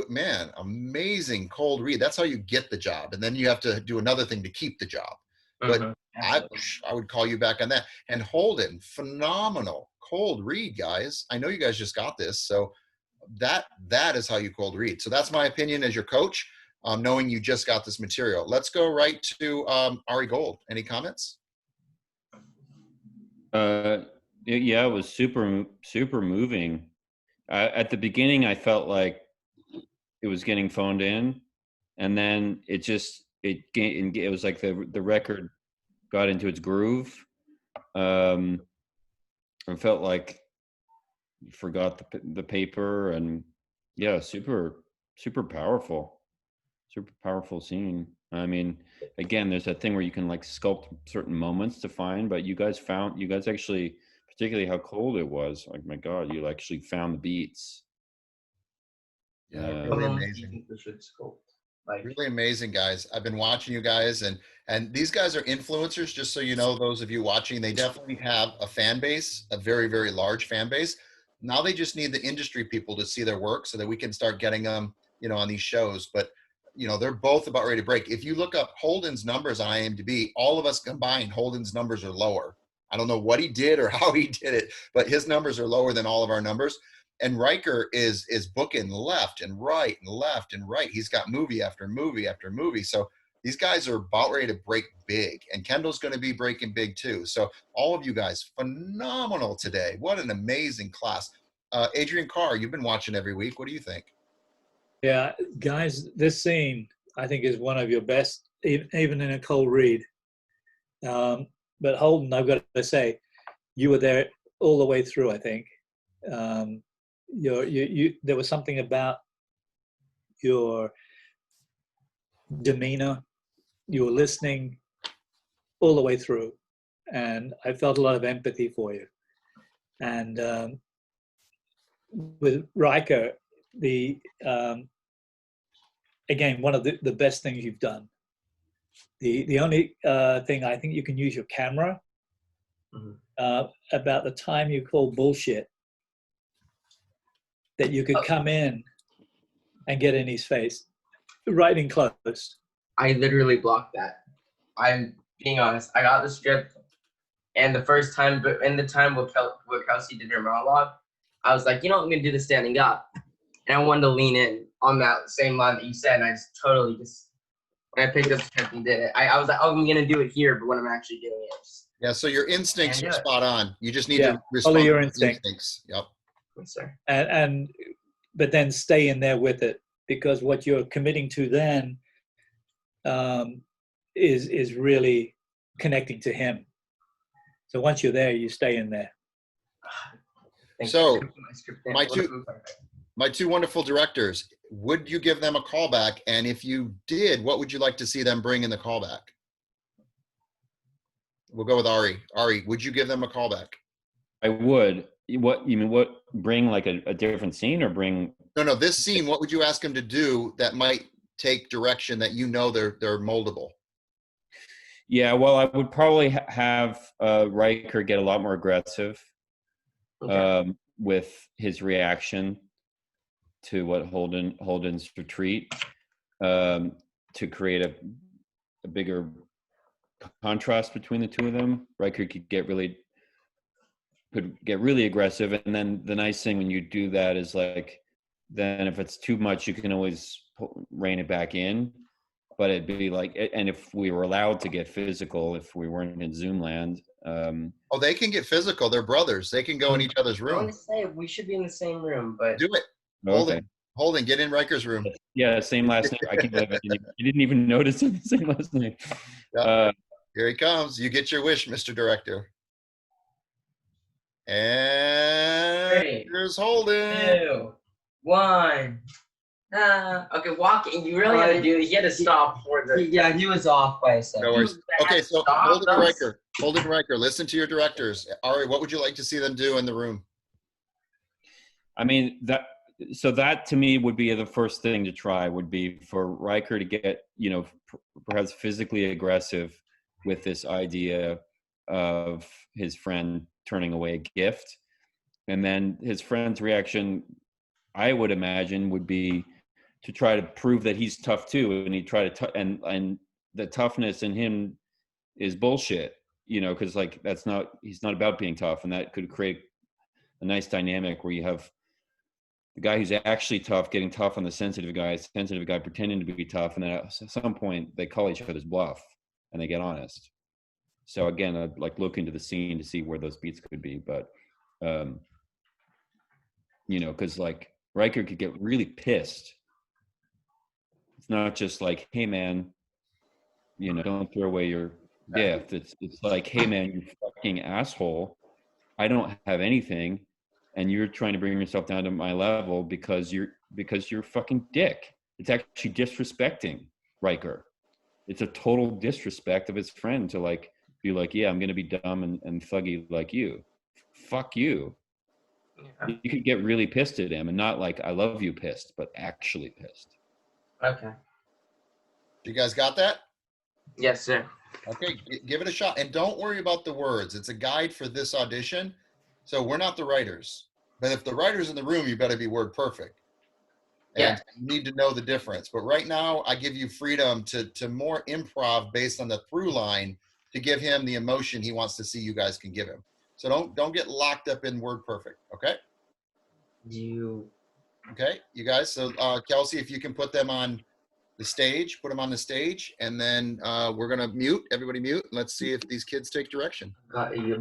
man, amazing cold read. That's how you get the job, and then you have to do another thing to keep the job. But I would call you back on that. And Holden, phenomenal cold read, guys. I know you guys just got this, so that is how you cold read. So that's my opinion as your coach, knowing you just got this material. Let's go right to Ari Gold. Any comments? Yeah, it was super moving. At the beginning, I felt like it was getting phoned in, and then it was like the record got into its groove. I felt like you forgot the paper, and yeah, super powerful scene. I mean, again, there's that thing where you can like sculpt certain moments to find, but you guys actually, particularly how cold it was, like, my God, you actually found the beats. Yeah, really amazing. Really amazing, guys. I've been watching you guys, and these guys are influencers, just so you know, those of you watching. They definitely have a fan base, a very, very large fan base. Now they just need the industry people to see their work so that we can start getting them, on these shows. But, they're both about ready to break. If you look up Holden's numbers on IMDb, all of us combined, Holden's numbers are lower. I don't know what he did or how he did it, but his numbers are lower than all of our numbers. And Riker is booking left and right and left and right. He's got movie after movie after movie. So these guys are about ready to break big. And Kendall's going to be breaking big too. So all of you guys, phenomenal today. What an amazing class. Adrian Carr, you've been watching every week. What do you think? Yeah, guys, this scene, I think, is one of your best, even in a cold read. But Holden, I've got to say, you were there all the way through, I think. There was something about your demeanor. You were listening all the way through, and I felt a lot of empathy for you. And with Riker, again, one of the best things you've done. The only thing, I think you can use your camera. About the time you call bullshit, that you could come in and get in his face, right in close. I literally blocked that. I'm being honest. I got the script, and the first time, but in the time where Kelsey did her monologue, I was like, you know what, I'm gonna do the standing up, and I wanted to lean in on that same line that you said, and I just totally when I picked up the script and did it, I was like, oh, I'm gonna do it here, but when I'm actually doing it. Yeah, so your instincts are spot on. You just need to respond follow your to instincts. Yep. Yes, sir. But then stay in there with it, because what you're committing to then is really connecting to him. So once you're there, you stay in there. So my two wonderful directors, would you give them a callback? And if you did, what would you like to see them bring in the callback? We'll go with Ari. Ari, would you give them a callback? I would. What you mean? What, bring like a different scene, or bring? No. This scene. What would you ask them to do that might take direction that they're moldable? Yeah. Well, I would probably have Riker get a lot more aggressive with his reaction to what Holden's retreat, to create a bigger contrast between the two of them. Riker could get really aggressive, and then the nice thing when you do that is, like, then if it's too much, you can always rein it back in. But it'd be like, and if we were allowed to get physical, if we weren't in Zoom land, they can get physical. They're brothers. They can go in each other's I room. want to say we should be in the same room, but Do it. Holden, get in Riker's room. Yeah, same last name. I can't believe you didn't even notice the same last name. Yep. Here he comes. You get your wish, Mr. Director. And here's Holden. 2, 1. Okay, walking. You really had to do it. You had to stop for the. Yeah, he was off by a second. No worries. Okay, so Holden Riker, listen to your directors. Ari, what would you like to see them do in the room? I mean, that to me would be the first thing to try, would be for Riker to get, perhaps physically aggressive with this idea of his friend turning away a gift. And then his friend's reaction, I would imagine, would be to try to prove that he's tough too. And he try to, and the toughness in him is bullshit, because like, he's not about being tough. And that could create a nice dynamic where you have the guy who's actually tough getting tough on the sensitive guy pretending to be tough. And then at some point they call each other's bluff and they get honest. So again, I'd like look into the scene to see where those beats could be. But, because like Riker could get really pissed. It's not just like, hey man, don't throw away your gift. It's like, hey man, you fucking asshole. I don't have anything, and you're trying to bring yourself down to my level because you're a fucking dick. It's actually disrespecting Riker. It's a total disrespect of his friend to like be like, yeah, I'm gonna be dumb and thuggy like you. Fuck you. Yeah. You could get really pissed at him, and not like I love you pissed, but actually pissed. Okay. You guys got that? Yes, sir. Okay, give it a shot. And don't worry about the words. It's a guide for this audition. So we're not the writers. But if the writer's in the room, you better be word perfect. And you need to know the difference. But right now, I give you freedom to more improv based on the through line to give him the emotion he wants to see you guys can give him. So don't get locked up in word perfect, okay? Okay, you guys. So Kelsey, if you can put them on the stage, and then we're gonna mute, everybody mute, and let's see if these kids take direction. Maybe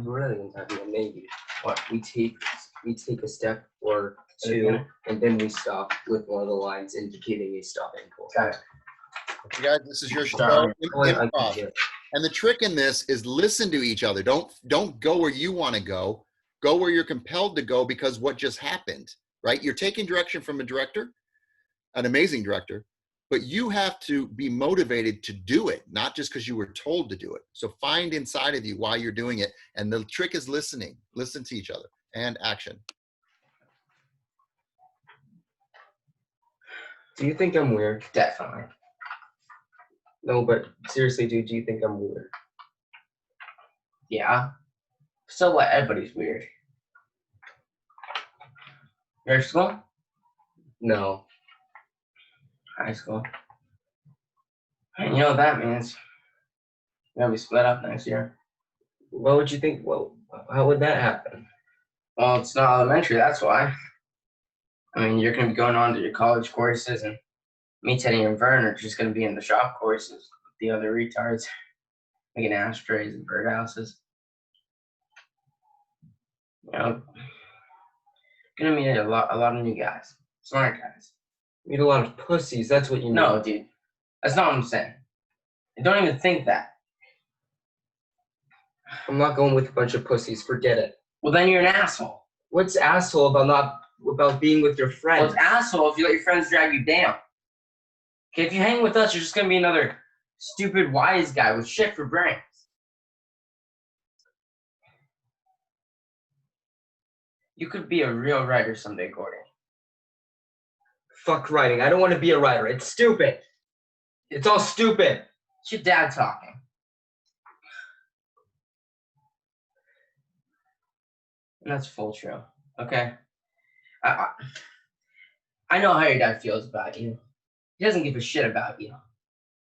we take a step or two, and then we stop with one of the lines indicating a stopping point. Got it. Okay, guys, this is your show. Improv. And the trick in this is listen to each other. Don't go where you want to go. Go where you're compelled to go because what just happened, right? You're taking direction from a director, an amazing director, but you have to be motivated to do it, not just because you were told to do it. So find inside of you why you're doing it. And the trick is listening. Listen to each other and action. Do you think I'm weird? Definitely. No, but seriously, dude, do you think I'm weird? Yeah. So what? Everybody's weird. Nurse school? No. High school. And you know what that means? We're gonna be split up next year. What would you think? Well, how would that happen? Well, it's not elementary, that's why. I mean, you're gonna be going on to your college courses, and me, Teddy, and Vern are just gonna be in the shop courses with the other retards, making ashtrays and birdhouses. You know, gonna meet a lot of new guys, smart guys. Meet a lot of pussies. That's what you mean. No, dude, that's not what I'm saying. I don't even think that. I'm not going with a bunch of pussies. Forget it. Well, then you're an asshole. What's asshole about being with your friends? Well, it's asshole if you let your friends drag you down. Okay, if you hang with us, you're just gonna be another stupid wise guy with shit for brains. You could be a real writer someday, Gordon. Fuck writing. I don't want to be a writer. It's stupid. It's all stupid. It's your dad talking. And that's full true. Okay? I know how your dad feels about you. He doesn't give a shit about you.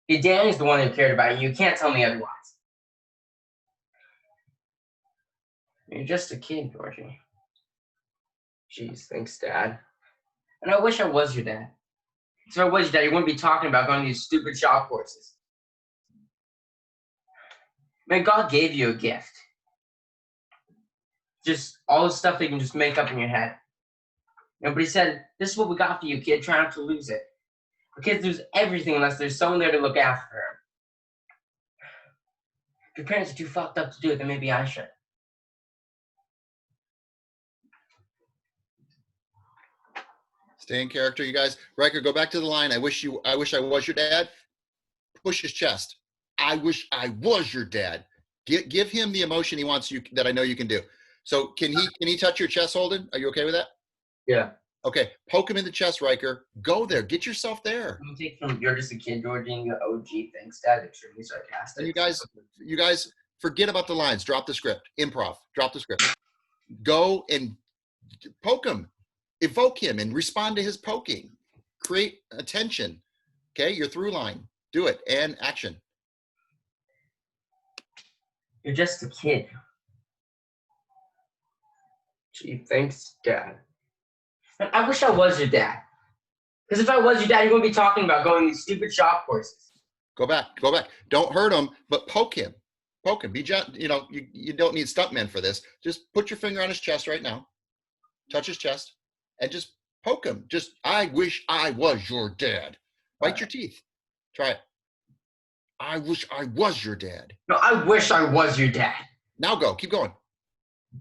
Your Danny's the one who cared about you. You can't tell me otherwise. You're just a kid, Georgie. Jeez, thanks, Dad. And I wish I was your dad. If I was your dad, you wouldn't be talking about going to these stupid shop courses. Man, God gave you a gift. Just all the stuff that you can just make up in your head. You know, but he said, this is what we got for you, kid. Try not to lose it. But kids lose everything unless there's someone there to look after them. If your parents are too fucked up to do it, then maybe I should. Stay in character, you guys. Riker, go back to the line. I wish I was your dad. Push his chest. I wish I was your dad. Give him the emotion he wants you that I know you can do. So can he touch your chest, Holden? Are you okay with that? Yeah. Okay. Poke him in the chest, Riker. Go there. Get yourself there. You take from you're just a kid, Georgie, and you go, OG, thanks, Dad. Extremely sarcastic. And you guys forget about the lines. Drop the script. Improv. Drop the script. Go and poke him. Evoke him and respond to his poking. Create attention. Okay, your through line. Do it. And action. You're just a kid. Gee, thanks, Dad. I wish I was your dad. Because if I was your dad, you wouldn't be talking about going to these stupid shop courses. Go back. Don't hurt him, but poke him. Poke him. Be gentle. You know, you don't need stuntmen for this. Just put your finger on his chest right now. Touch his chest. And just poke him. Just, I wish I was your dad. Bite your teeth. Try it. I wish I was your dad. No, I wish I was your dad. Now go. Keep going.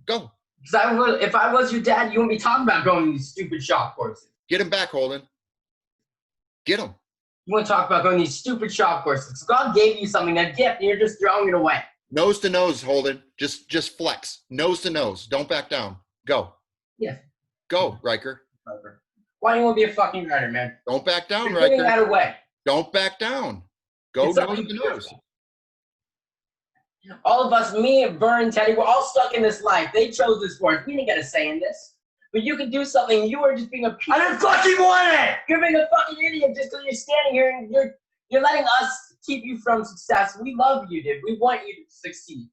Go. Because if I was your dad, you wouldn't be talking about going to these stupid shop courses. Get him back, Holden. Get him. You want to talk about going to these stupid shop courses. God gave you something, a gift, and you're just throwing it away. Nose to nose, Holden. Just flex. Nose to nose. Don't back down. Go. Yeah. Go, Riker. Why do you want to be a fucking writer, man? Don't back down, You're Riker. giving that away. Don't back down. Go nose to nose. All of us, me and Vern, Teddy, we're all stuck in this life. They chose this for us. We didn't get a say in this. But you can do something. You are just being a piece. I didn't fucking want it! You're being a fucking idiot just because you're standing here and you're letting us keep you from success. We love you, dude. We want you to succeed.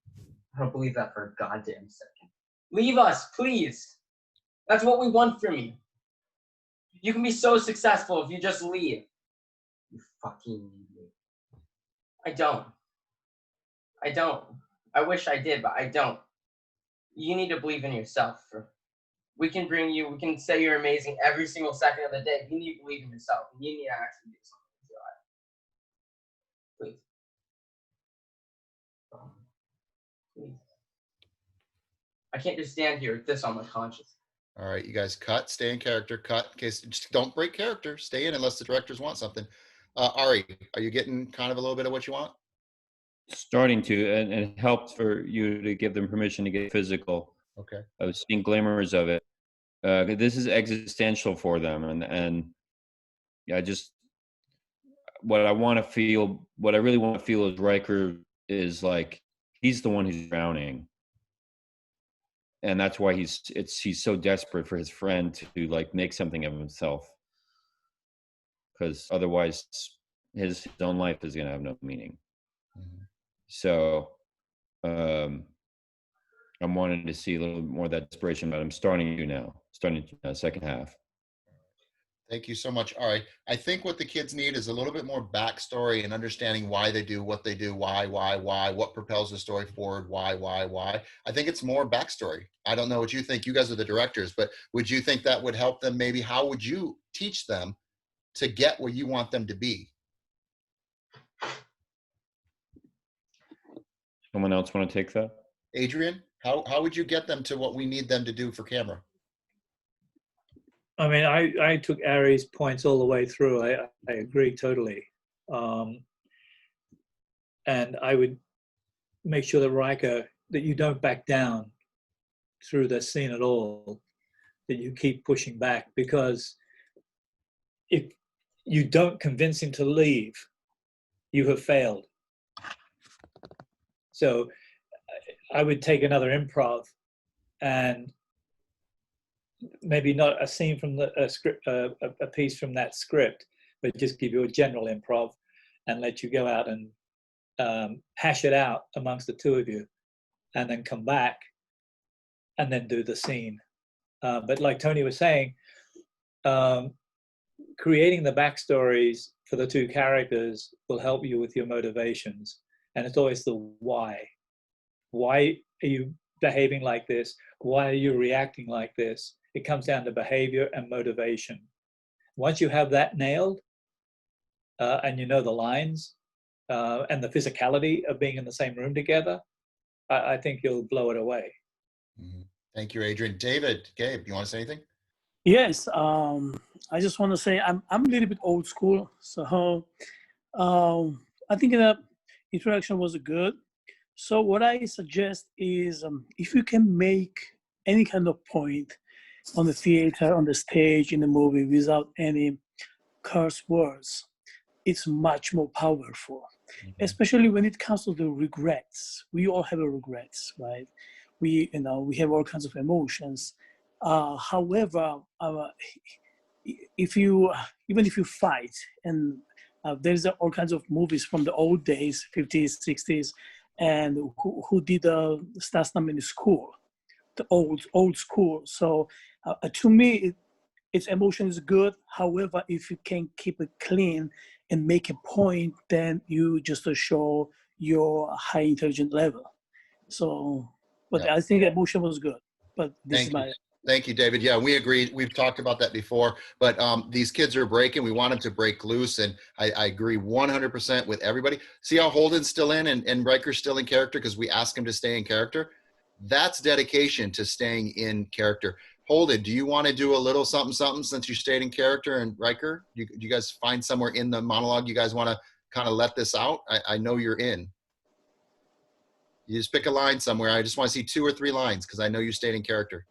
I don't believe that for a goddamn second. Leave us, please. That's what we want from you. You can be so successful if you just leave. You fucking idiot. I don't. I wish I did, but I don't. You need to believe in yourself. We can say you're amazing every single second of the day. You need to believe in yourself. And you need to actually do something with your life. Please. I can't just stand here with this on my conscience. All right, you guys cut, stay in character, cut. In case, just don't break character. Stay in unless the directors want something. Ari, are you getting kind of a little bit of what you want? Starting to, and it helped for you to give them permission to get physical. Okay. I was seeing glimmers of it. This is existential for them, and yeah, just what I want to feel, what I really want to feel is Riker is like he's the one who's drowning, and that's why he's so desperate for his friend to like make something of himself, because otherwise his own life is going to have no meaning. Mm-hmm. So I'm wanting to see a little more of that desperation, but I'm starting to now, second half. Thank you so much. All right. I think what the kids need is a little bit more backstory and understanding why they do what they do, why, what propels the story forward, why. I think it's more backstory. I don't know what you think. You guys are the directors, but would you think that would help them? Maybe how would you teach them to get where you want them to be? Someone else want to take that? Adrian, how would you get them to what we need them to do for camera? I mean, I took Ari's points all the way through. I agree totally. And I would make sure that Riker, that you don't back down through the scene at all, that you keep pushing back, because if you don't convince him to leave, you have failed. So I would take another improv and maybe not a scene from the script, a piece from that script, but just give you a general improv and let you go out and hash it out amongst the two of you, and then come back and then do the scene. But like Tony was saying, creating the backstories for the two characters will help you with your motivations. And it's always the why. Why are you behaving like this? Why are you reacting like this? It comes down to behavior and motivation. Once you have that nailed, and you know the lines and the physicality of being in the same room together, I think you'll blow it away. Mm-hmm. Thank you, Adrian. David, Gabe, you want to say anything? Yes, I just want to say I'm a little bit old school, so I think the interaction was good. So what I suggest is if you can make any kind of point on the theater, on the stage, in the movie without any curse words, it's much more powerful, especially when it comes to the regrets. We all have regrets, right? We have all kinds of emotions. However, even if you fight, and there's all kinds of movies from the old days, 50s, 60s, and who did Stasnam in school, the old school. So to me, its emotion is good. However, if you can keep it clean and make a point, then you just show your high intelligent level. So, but yeah. I think emotion was good. But this is my. Thank you, David. Yeah, we agree. We've talked about that before, but these kids are breaking. We want them to break loose, and I agree 100% with everybody. See how Holden's still in and Riker's still in character because we ask him to stay in character? That's dedication to staying in character. Holden, do you want to do a little something since you stayed in character? And Riker, do you guys find somewhere in the monologue you guys want to kind of let this out? I know you're in. You just pick a line somewhere. I just want to see 2 or 3 lines because I know you stayed in character.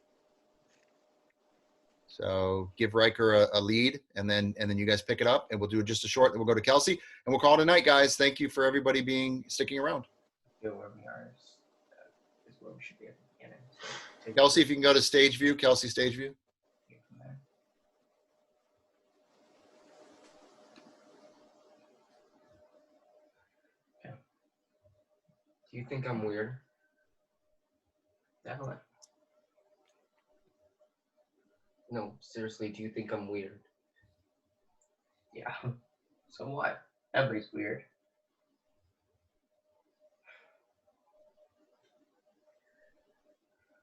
So give Riker a lead, and then you guys pick it up, and we'll do just a short, and we'll go to Kelsey, and we'll call it a night, guys. Thank you for everybody sticking around. Where we are is where we should be at the beginning. So Kelsey, if you can go to stage view, Kelsey, stage view. Okay. Do you think I'm weird? Definitely. No, seriously, do you think I'm weird? Yeah. So what? Everybody's weird.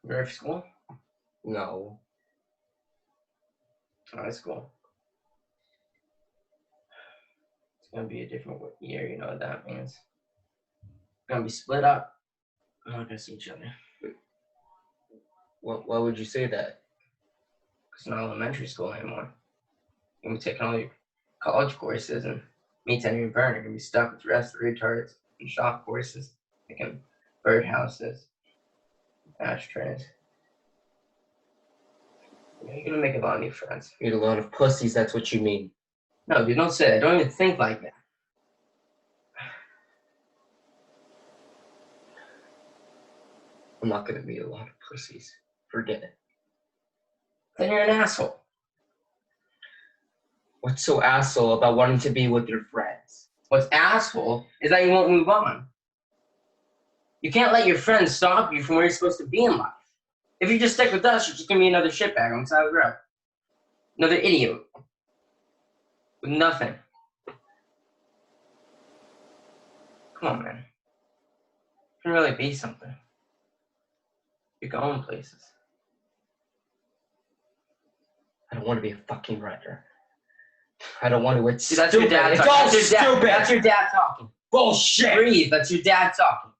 You're at school? No. High school. It's gonna be a different year, you know what that means. We're gonna be split up. We're not gonna see each other. Why would you say that? It's not elementary school anymore. You're gonna be taking all your college courses, and me, Teddy, and Vern are gonna be stuck with the rest of the retards and shop courses, making birdhouses, ashtrays. You're gonna make a lot of new friends. Meet a lot of pussies, that's what you mean. No, dude, don't say that. Don't even think like that. I'm not gonna meet a lot of pussies. Forget it. Then you're an asshole. What's so asshole about wanting to be with your friends? What's asshole is that you won't move on. You can't let your friends stop you from where you're supposed to be in life. If you just stick with us, you're just gonna be another shitbag on the side of the road. Another idiot. With nothing. Come on, man. You can really be something. You're going places. I don't want to be a fucking writer. I don't want to. It's stupid. That's your dad talking. It's all stupid. That's your dad talking. Bullshit. Breathe. That's your dad talking.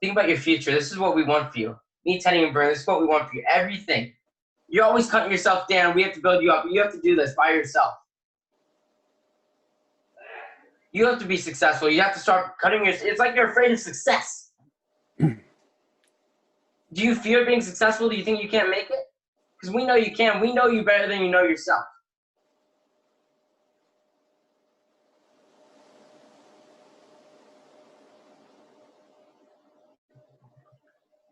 Think about your future. This is what we want for you. Me, Teddy, and Vern, this is what we want for you. Everything. You're always cutting yourself down. We have to build you up. You have to do this by yourself. You have to be successful. You have to start cutting your... It's like you're afraid of success. Do you fear being successful? Do you think you can't make it? Because we know you can. We know you better than you know yourself.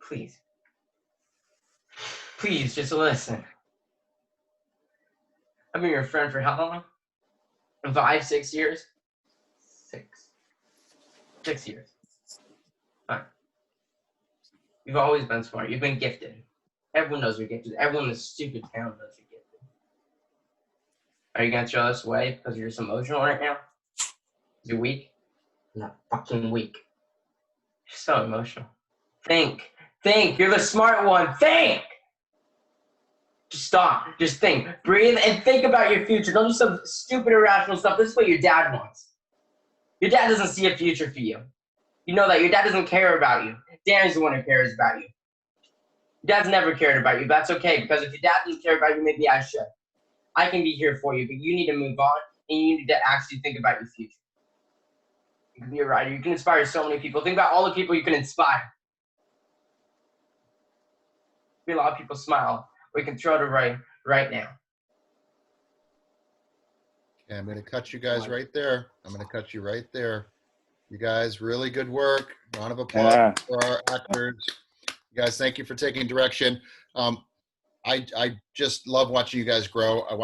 Please. Please, just listen. I've been your friend for how long? 5, 6 years? 6 years. Fine. You've always been smart. You've been gifted. Everyone knows you're gifted. Everyone in this stupid town knows you're gifted. Are you gonna throw us away because you're just emotional right now? You're weak? You're not fucking weak. You're so emotional. Think. Think. You're the smart one. Think! Just stop. Just think. Breathe and think about your future. Don't do some stupid irrational stuff. This is what your dad wants. Your dad doesn't see a future for you. You know that. Your dad doesn't care about you. Dan's the one who cares about you. Your dad's never cared about you. That's okay, because if your dad doesn't care about you, maybe I should. I can be here for you, but you need to move on, and you need to actually think about your future. You can be a writer. You can inspire so many people. Think about all the people you can inspire. A lot of people smile. We can throw it right now. Okay, I'm going to cut you guys right there. I'm going to cut you right there. You guys, really good work. Round of applause for our actors. You guys, thank you for taking direction. I just love watching you guys grow. I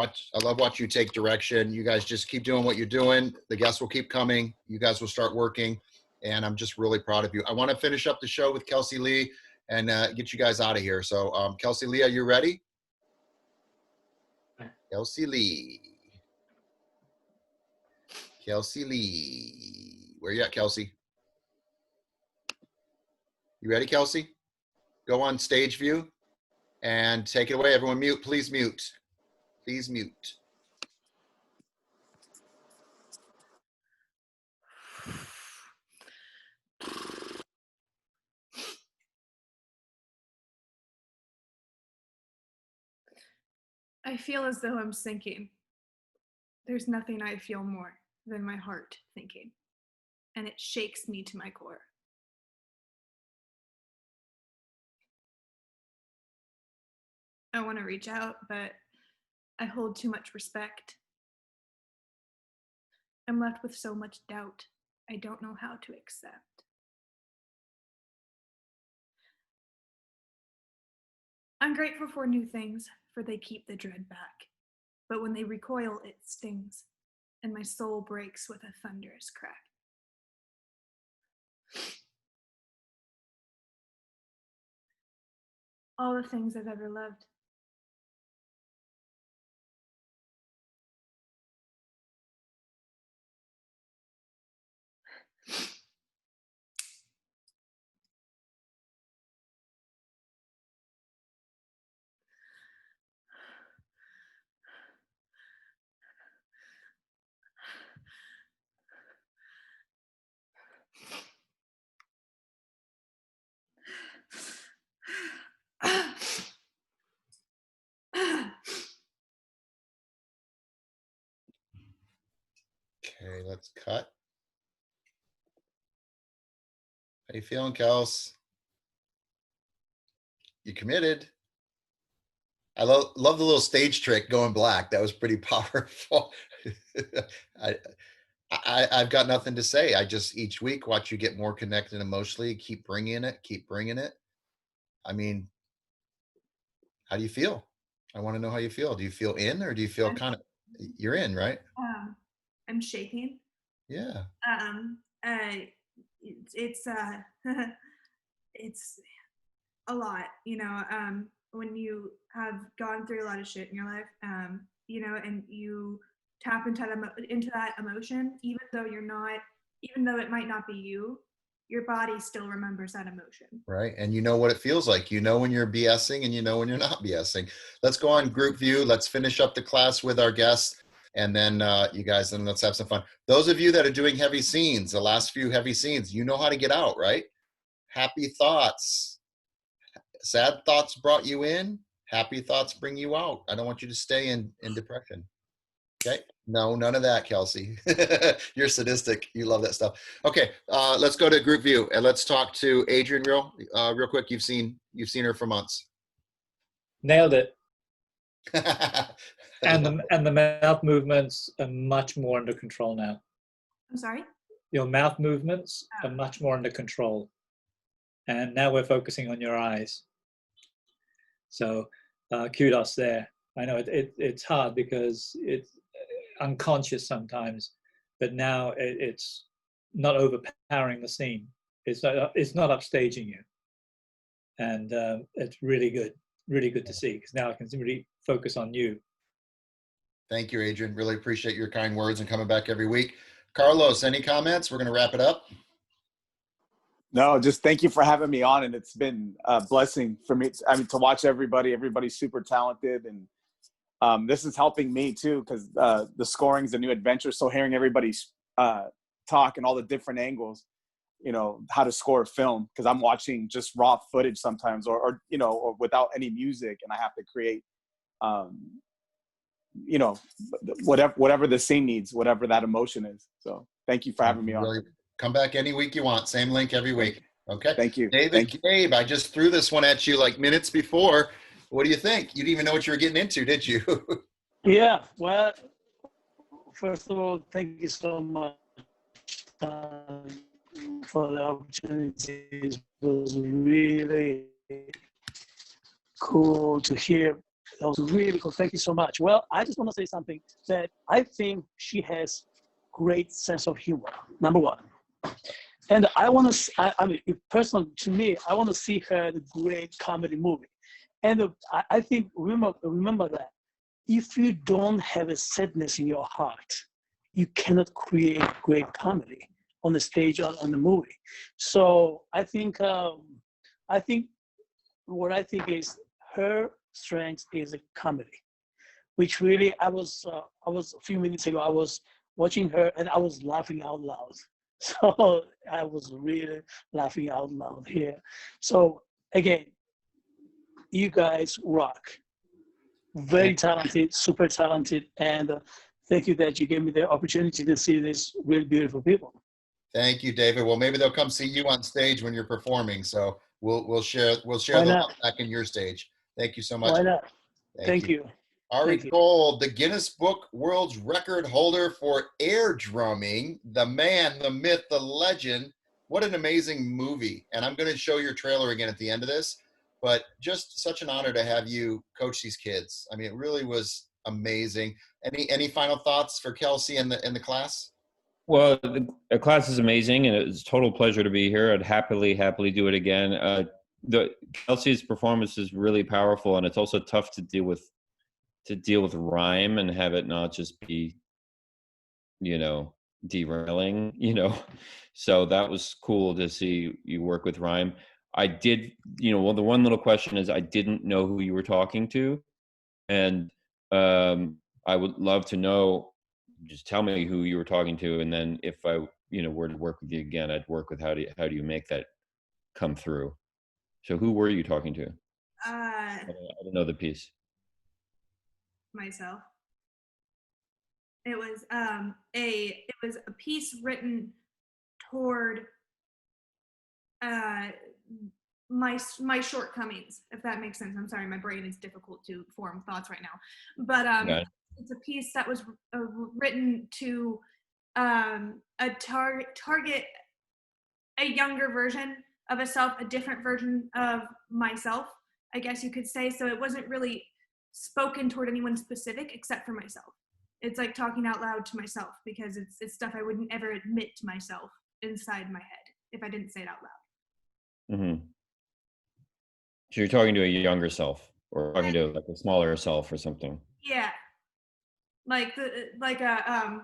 love watching you take direction. You guys just keep doing what you're doing. The guests will keep coming. You guys will start working. And I'm just really proud of you. I want to finish up the show with Kelsey Lee and get you guys out of here. So Kelsey Lee, are you ready? Kelsey Lee. Kelsey Lee. Where you at, Kelsey? You ready, Kelsey? Go on stage view and take it away. Everyone mute, please mute. Please mute. I feel as though I'm sinking. There's nothing I feel more than my heart thinking, and it shakes me to my core. I want to reach out, but I hold too much respect. I'm left with so much doubt, I don't know how to accept. I'm grateful for new things, for they keep the dread back. But when they recoil, it stings, and my soul breaks with a thunderous crack. All the things I've ever loved. Okay, let's cut. How you feeling, Kels? You committed. I love the little stage trick going black. That was pretty powerful. I've got nothing to say. I just each week watch you get more connected emotionally. Keep bringing it. Keep bringing it. I mean, how do you feel? I want to know how you feel. Do you feel in, or do you feel kind of? You're in, right? I'm shaking. Yeah. It's it's a lot, you know, when you have gone through a lot of shit in your life, you know, and you tap into that emotion, even though it might not be you, your body still remembers that emotion. Right. And you know what it feels like. You know when you're BSing and you know when you're not BSing. Let's go on group view. Let's finish up the class with our guests. And then you guys, then let's have some fun. Those of you that are doing heavy scenes, the last few heavy scenes, you know how to get out, right? Happy thoughts. Sad thoughts brought you in. Happy thoughts bring you out. I don't want you to stay in depression. Okay. No, none of that, Kelsey. You're sadistic. You love that stuff. Okay. Let's go to group view and let's talk to Adrian real quick. You've seen her for months. Nailed it. And the mouth movements are much more under control now. I'm sorry? Your mouth movements are much more under control. And now we're focusing on your eyes. So kudos there. I know it's hard because it's unconscious sometimes, but now it's not overpowering the scene. It's not upstaging you. And it's really good to see, because now I can really focus on you. Thank you, Adrian. Really appreciate your kind words and coming back every week. Carlos, any comments? We're going to wrap it up. No, just thank you for having me on, and it's been a blessing for me. I mean, to watch everybody. Everybody's super talented, and this is helping me too, because the scoring's a new adventure. So hearing everybody's talk and all the different angles, you know, how to score a film, because I'm watching just raw footage sometimes, or you know, or without any music, and I have to create, you know, whatever the scene needs, whatever that emotion is. So thank you for having me on. Really, come back any week you want. Same link every week. Okay. Thank you. David, Gabe, I just threw this one at you like minutes before. What do you think? You didn't even know what you were getting into, did you? Yeah. Well, first of all, thank you so much for the opportunity. It was really cool to hear. That was really cool. Thank you so much. Well, I just want to say something that I think she has great sense of humor, number one. And I want to, I mean, personally, to me, I want to see her in a great comedy movie. And I think, remember that if you don't have a sadness in your heart, you cannot create great comedy on the stage or on the movie. So I think what I think is her strength is a comedy, which really I was a few minutes ago, I was watching her and I was laughing out loud. So I was really laughing out loud here. So again, you guys rock. Very talented, super talented, and thank you that you gave me the opportunity to see these really beautiful people. Thank you, David. Well, maybe they'll come see you on stage when you're performing. So we'll share the love back in your stage. Thank you so much. Why not? Thank you. Ari Gold, the Guinness Book World's Record holder for air drumming, the man, the myth, the legend. What an amazing movie. And I'm going to show your trailer again at the end of this, but just such an honor to have you coach these kids. I mean, it really was amazing. Any final thoughts for Kelsey and the class? Well, the class is amazing, and it's a total pleasure to be here. I'd happily do it again. Kelsey's performance is really powerful, and it's also tough to deal with rhyme and have it not just be, you know, derailing, you know. So that was cool to see you work with rhyme. I did, you know, well, the one little question is I didn't know who you were talking to, and I would love to know. Just tell me who you were talking to, and then if I, you know, were to work with you again, I'd work with how do you make that come through. So who were you talking to? I don't know the piece. Myself. It was a piece written toward my shortcomings, if that makes sense. I'm sorry, my brain is difficult to form thoughts right now, but it's a piece that was written to target a younger version of a self, a different version of myself, I guess you could say. So it wasn't really spoken toward anyone specific except for myself. It's like talking out loud to myself, because it's stuff I wouldn't ever admit to myself inside my head if I didn't say it out loud. Mm-hmm. So you're talking to a younger self, or talking to like a smaller self or something. Yeah, like a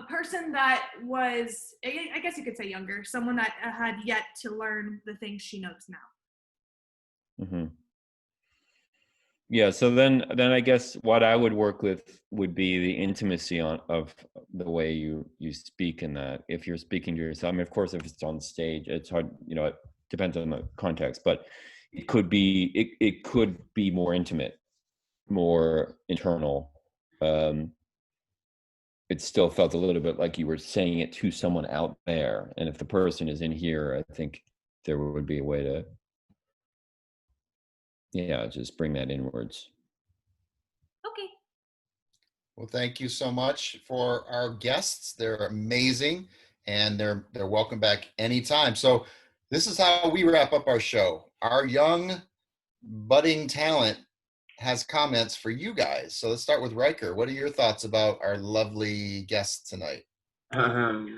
person that was, I guess you could say younger, someone that had yet to learn the things she knows now. Mm-hmm. Yeah. So then I guess what I would work with would be the intimacy of the way you speak in that. If you're speaking to yourself, I mean, of course, if it's on stage, it's hard. It depends on the context, but it could be more intimate, more internal. It still felt a little bit like you were saying it to someone out there, and if the person is in here, I think there would be a way to, just bring that inwards. Okay. Well, thank you so much for our guests. They're amazing, and they're welcome back anytime. So this is how we wrap up our show. Our young budding talent has comments for you guys. So let's start with Riker. What are your thoughts about our lovely guests tonight? Pretty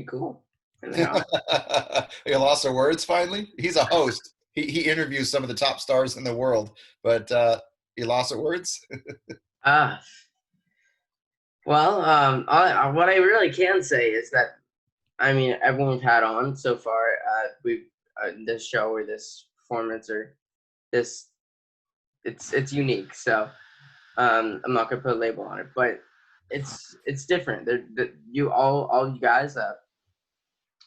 cool. You lost our words finally? He's a host. He interviews some of the top stars in the world, but you lost our words? Well, what I really can say is that, I mean, everyone we've had on so far, this show or this performance or this, it's unique. So I'm not gonna put a label on it, but it's different. You all you guys,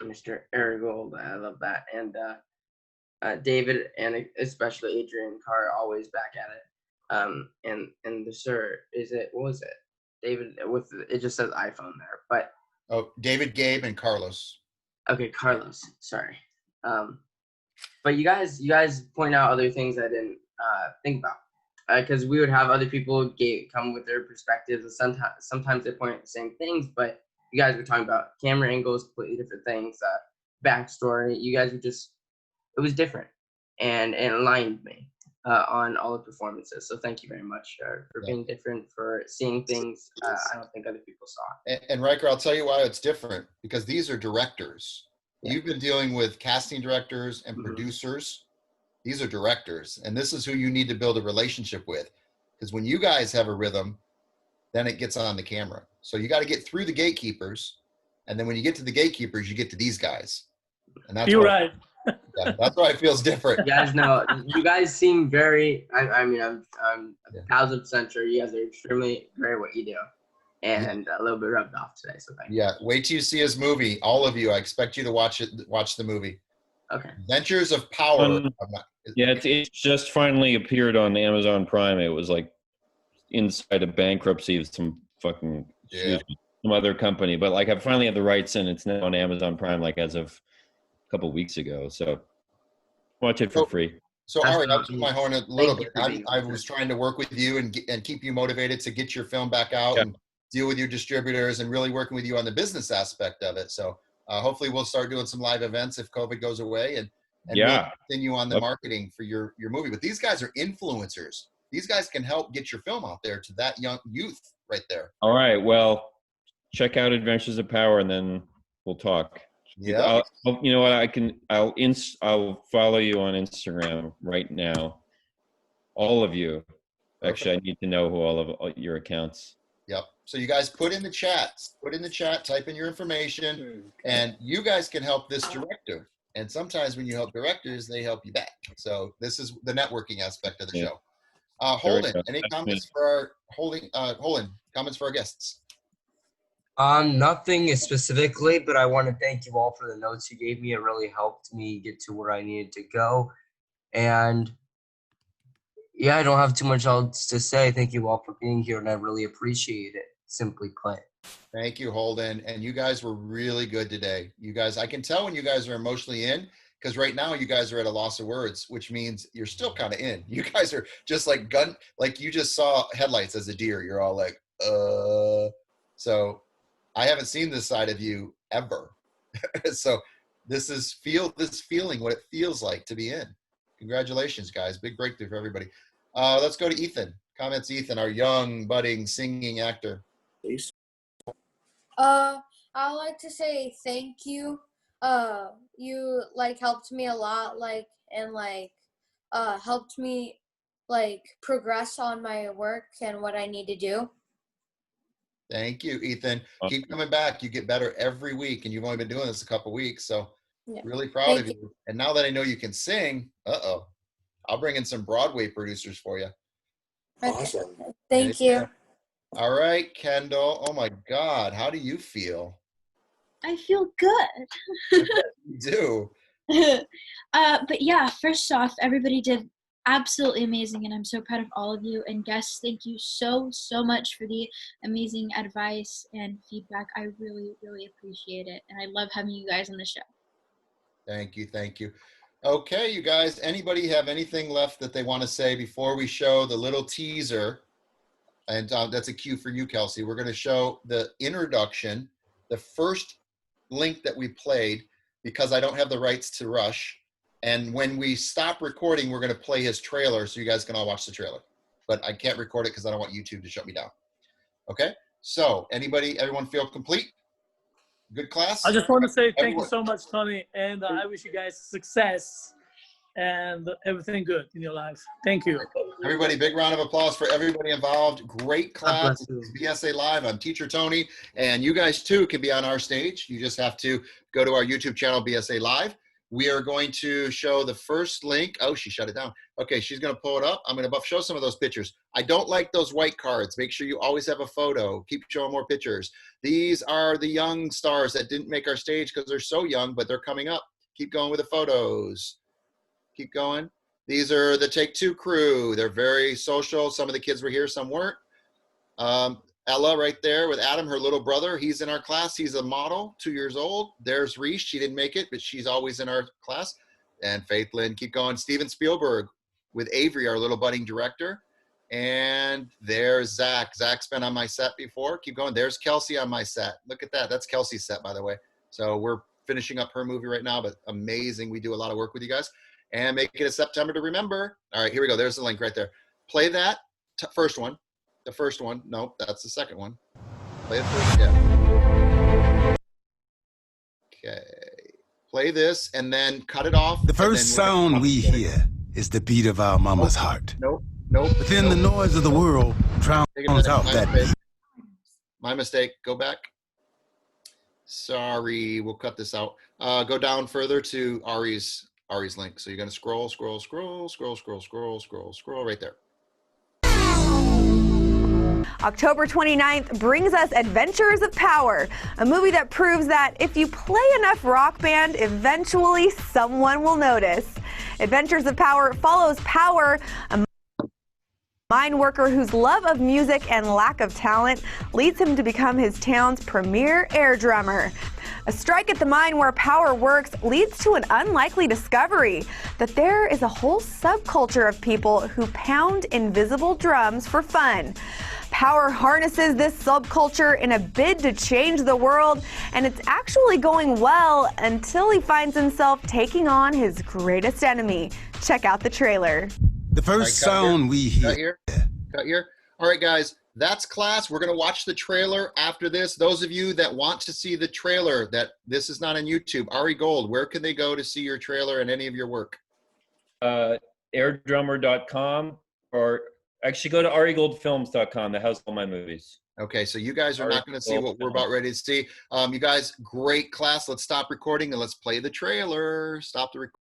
Mr. Arigold, I love that, and David, and especially Adrian and Carr, always back at it. And the sir, what was it? David, it just says iPhone there, but David, Gabe, and Carlos. Okay, Carlos. Sorry. But you guys point out other things I didn't think about, because we would have other people come with their perspectives, and sometimes they point at the same things, but you guys were talking about camera angles, completely different things, backstory. You guys were it was different, and it aligned me on all the performances. So thank you very much for being different, for seeing things I don't think other people saw. And Riker, I'll tell you why it's different, because these are directors. Yeah. You've been dealing with casting directors and producers. These are directors, and this is who you need to build a relationship with, because when you guys have a rhythm, then it gets on the camera. So you got to get through the gatekeepers, and then when you get to the gatekeepers, you get to these guys. And that's you're right. Yeah, that's why it feels different. You guys know, you guys seem very, I mean, I'm 1,000% sure you guys are extremely great at what you do, and a little bit rubbed off today, so thank you. Yeah, wait till you see his movie. All of you, I expect you to watch the movie. Okay. Adventures of Power. It just finally appeared on Amazon Prime. It was like inside a bankruptcy of some fucking some other company, but like I finally had the rights, and it's now on Amazon Prime, like as of a couple weeks ago. So watch it for free. So Ari, I'll toot my horn a little bit. I was trying to work with you and keep you motivated to get your film back out and deal with your distributors and really working with you on the business aspect of it. So hopefully we'll start doing some live events if COVID goes away, and we'll continue on the marketing for your movie. But these guys are influencers. These guys can help get your film out there to that young youth right there. All right. Well, check out Adventures of Power, and then we'll talk. Yeah. You know what? I'll follow you on Instagram right now. All of you. Actually, I need to know who all of your accounts. Yep. So you guys put in the chat, type in your information, and you guys can help this director. And sometimes when you help directors, they help you back. So this is the networking aspect of the show. Holden, any comments for our Holden, comments for our guests? Nothing specifically, but I want to thank you all for the notes you gave me. It really helped me get to where I needed to go. And Yeah, I don't have too much else to say. Thank you all for being here, and I really appreciate it. Simply put. Thank you, Holden. And you guys were really good today. You guys, I can tell when you guys are emotionally in, because right now you guys are at a loss of words, which means you're still kind of in. You guys are just like like you just saw headlights as a deer. You're all like, So I haven't seen this side of you ever. So this feeling what it feels like to be in. Congratulations, guys. Big breakthrough for everybody. Let's go to Ethan. Comments, Ethan, our young, budding, singing actor. I like to say thank you. You like helped me a lot, and helped me progress on my work and what I need to do. Thank you, Ethan. Keep coming back. You get better every week, and you've only been doing this a couple weeks, so Yeah. really proud of you. And now that I know you can sing, I'll bring in some Broadway producers for you. Awesome. Thank you. All right, Kendall. Oh my God, how do you feel? I feel good. You do. But yeah, first off, everybody did absolutely amazing, and I'm so proud of all of you. And guests, thank you so much for the amazing advice and feedback. I really appreciate it, and I love having you guys on the show. Thank you. Okay, you guys, anybody have anything left that they want to say before we show the little teaser? And that's a cue for you, Kelsey. We're going to show the introduction, the first link that we played, because I don't have the rights to Rush. And when we stop recording, we're going to play his trailer so you guys can all watch the trailer. But I can't record it because I don't want YouTube to shut me down. Okay? So, everyone feel complete? Good class? I just want to say thank you so much, Tony. And I wish you guys success and everything good in your life. Thank you. Everybody, big round of applause for everybody involved. Great class. BSA-LIVE. I'm Teacher Tony. And you guys, too, can be on our stage. You just have to go to our YouTube channel, BSA-LIVE. We are going to show the first link. Oh, she shut it down. Okay, she's going to pull it up. I'm going to show some of those pictures. I don't like those white cards. Make sure you always have a photo. Keep showing more pictures. These are the young stars that didn't make our stage because they're so young, but they're coming up. Keep going with the photos. Keep going. These are the Take Two crew. They're very social. Some of the kids were here, some weren't. Ella right there with Adam, her little brother. He's in our class. He's a model, 2 years old. There's Reese. She didn't make it, but she's always in our class. And Faith Lynn, keep going. Steven Spielberg with Avery, our little budding director. And there's Zach. Zach's been on my set before. Keep going. There's Kelsey on my set. Look at that. That's Kelsey's set, by the way. So we're finishing up her movie right now, but amazing. We do a lot of work with you guys. And make it a September to remember. All right, here we go. There's the link right there. Play that first one. The first one. No, that's the second one. Play the first. Yeah. Okay. Play this and then cut it off. The first sound we hear is the beat of our mama's heart. Nope. But then the noise of the world drowns out that beat. My mistake. Go back. Sorry, we'll cut this out. Go down further to Ari's link. So you're going to scroll right there. October 29th brings us Adventures of Power, a movie that proves that if you play enough Rock Band, eventually someone will notice. Adventures of Power follows Power, a mine worker whose love of music and lack of talent leads him to become his town's premier air drummer. A strike at the mine where Power works leads to an unlikely discovery that there is a whole subculture of people who pound invisible drums for fun. Power harnesses this subculture in a bid to change the world, and it's actually going well until he finds himself taking on his greatest enemy. Check out the trailer. The first sound we hear. Cut here. All right, guys, that's class. We're going to watch the trailer after this. Those of you that want to see the trailer, that this is not on YouTube, Ari Gold, where can they go to see your trailer and any of your work? Airdrummer.com, or actually go to arigoldfilms.com. That has all my movies. Okay, so you guys are not going to see what we're about ready to see. You guys, great class. Let's stop recording and let's play the trailer. Stop the recording.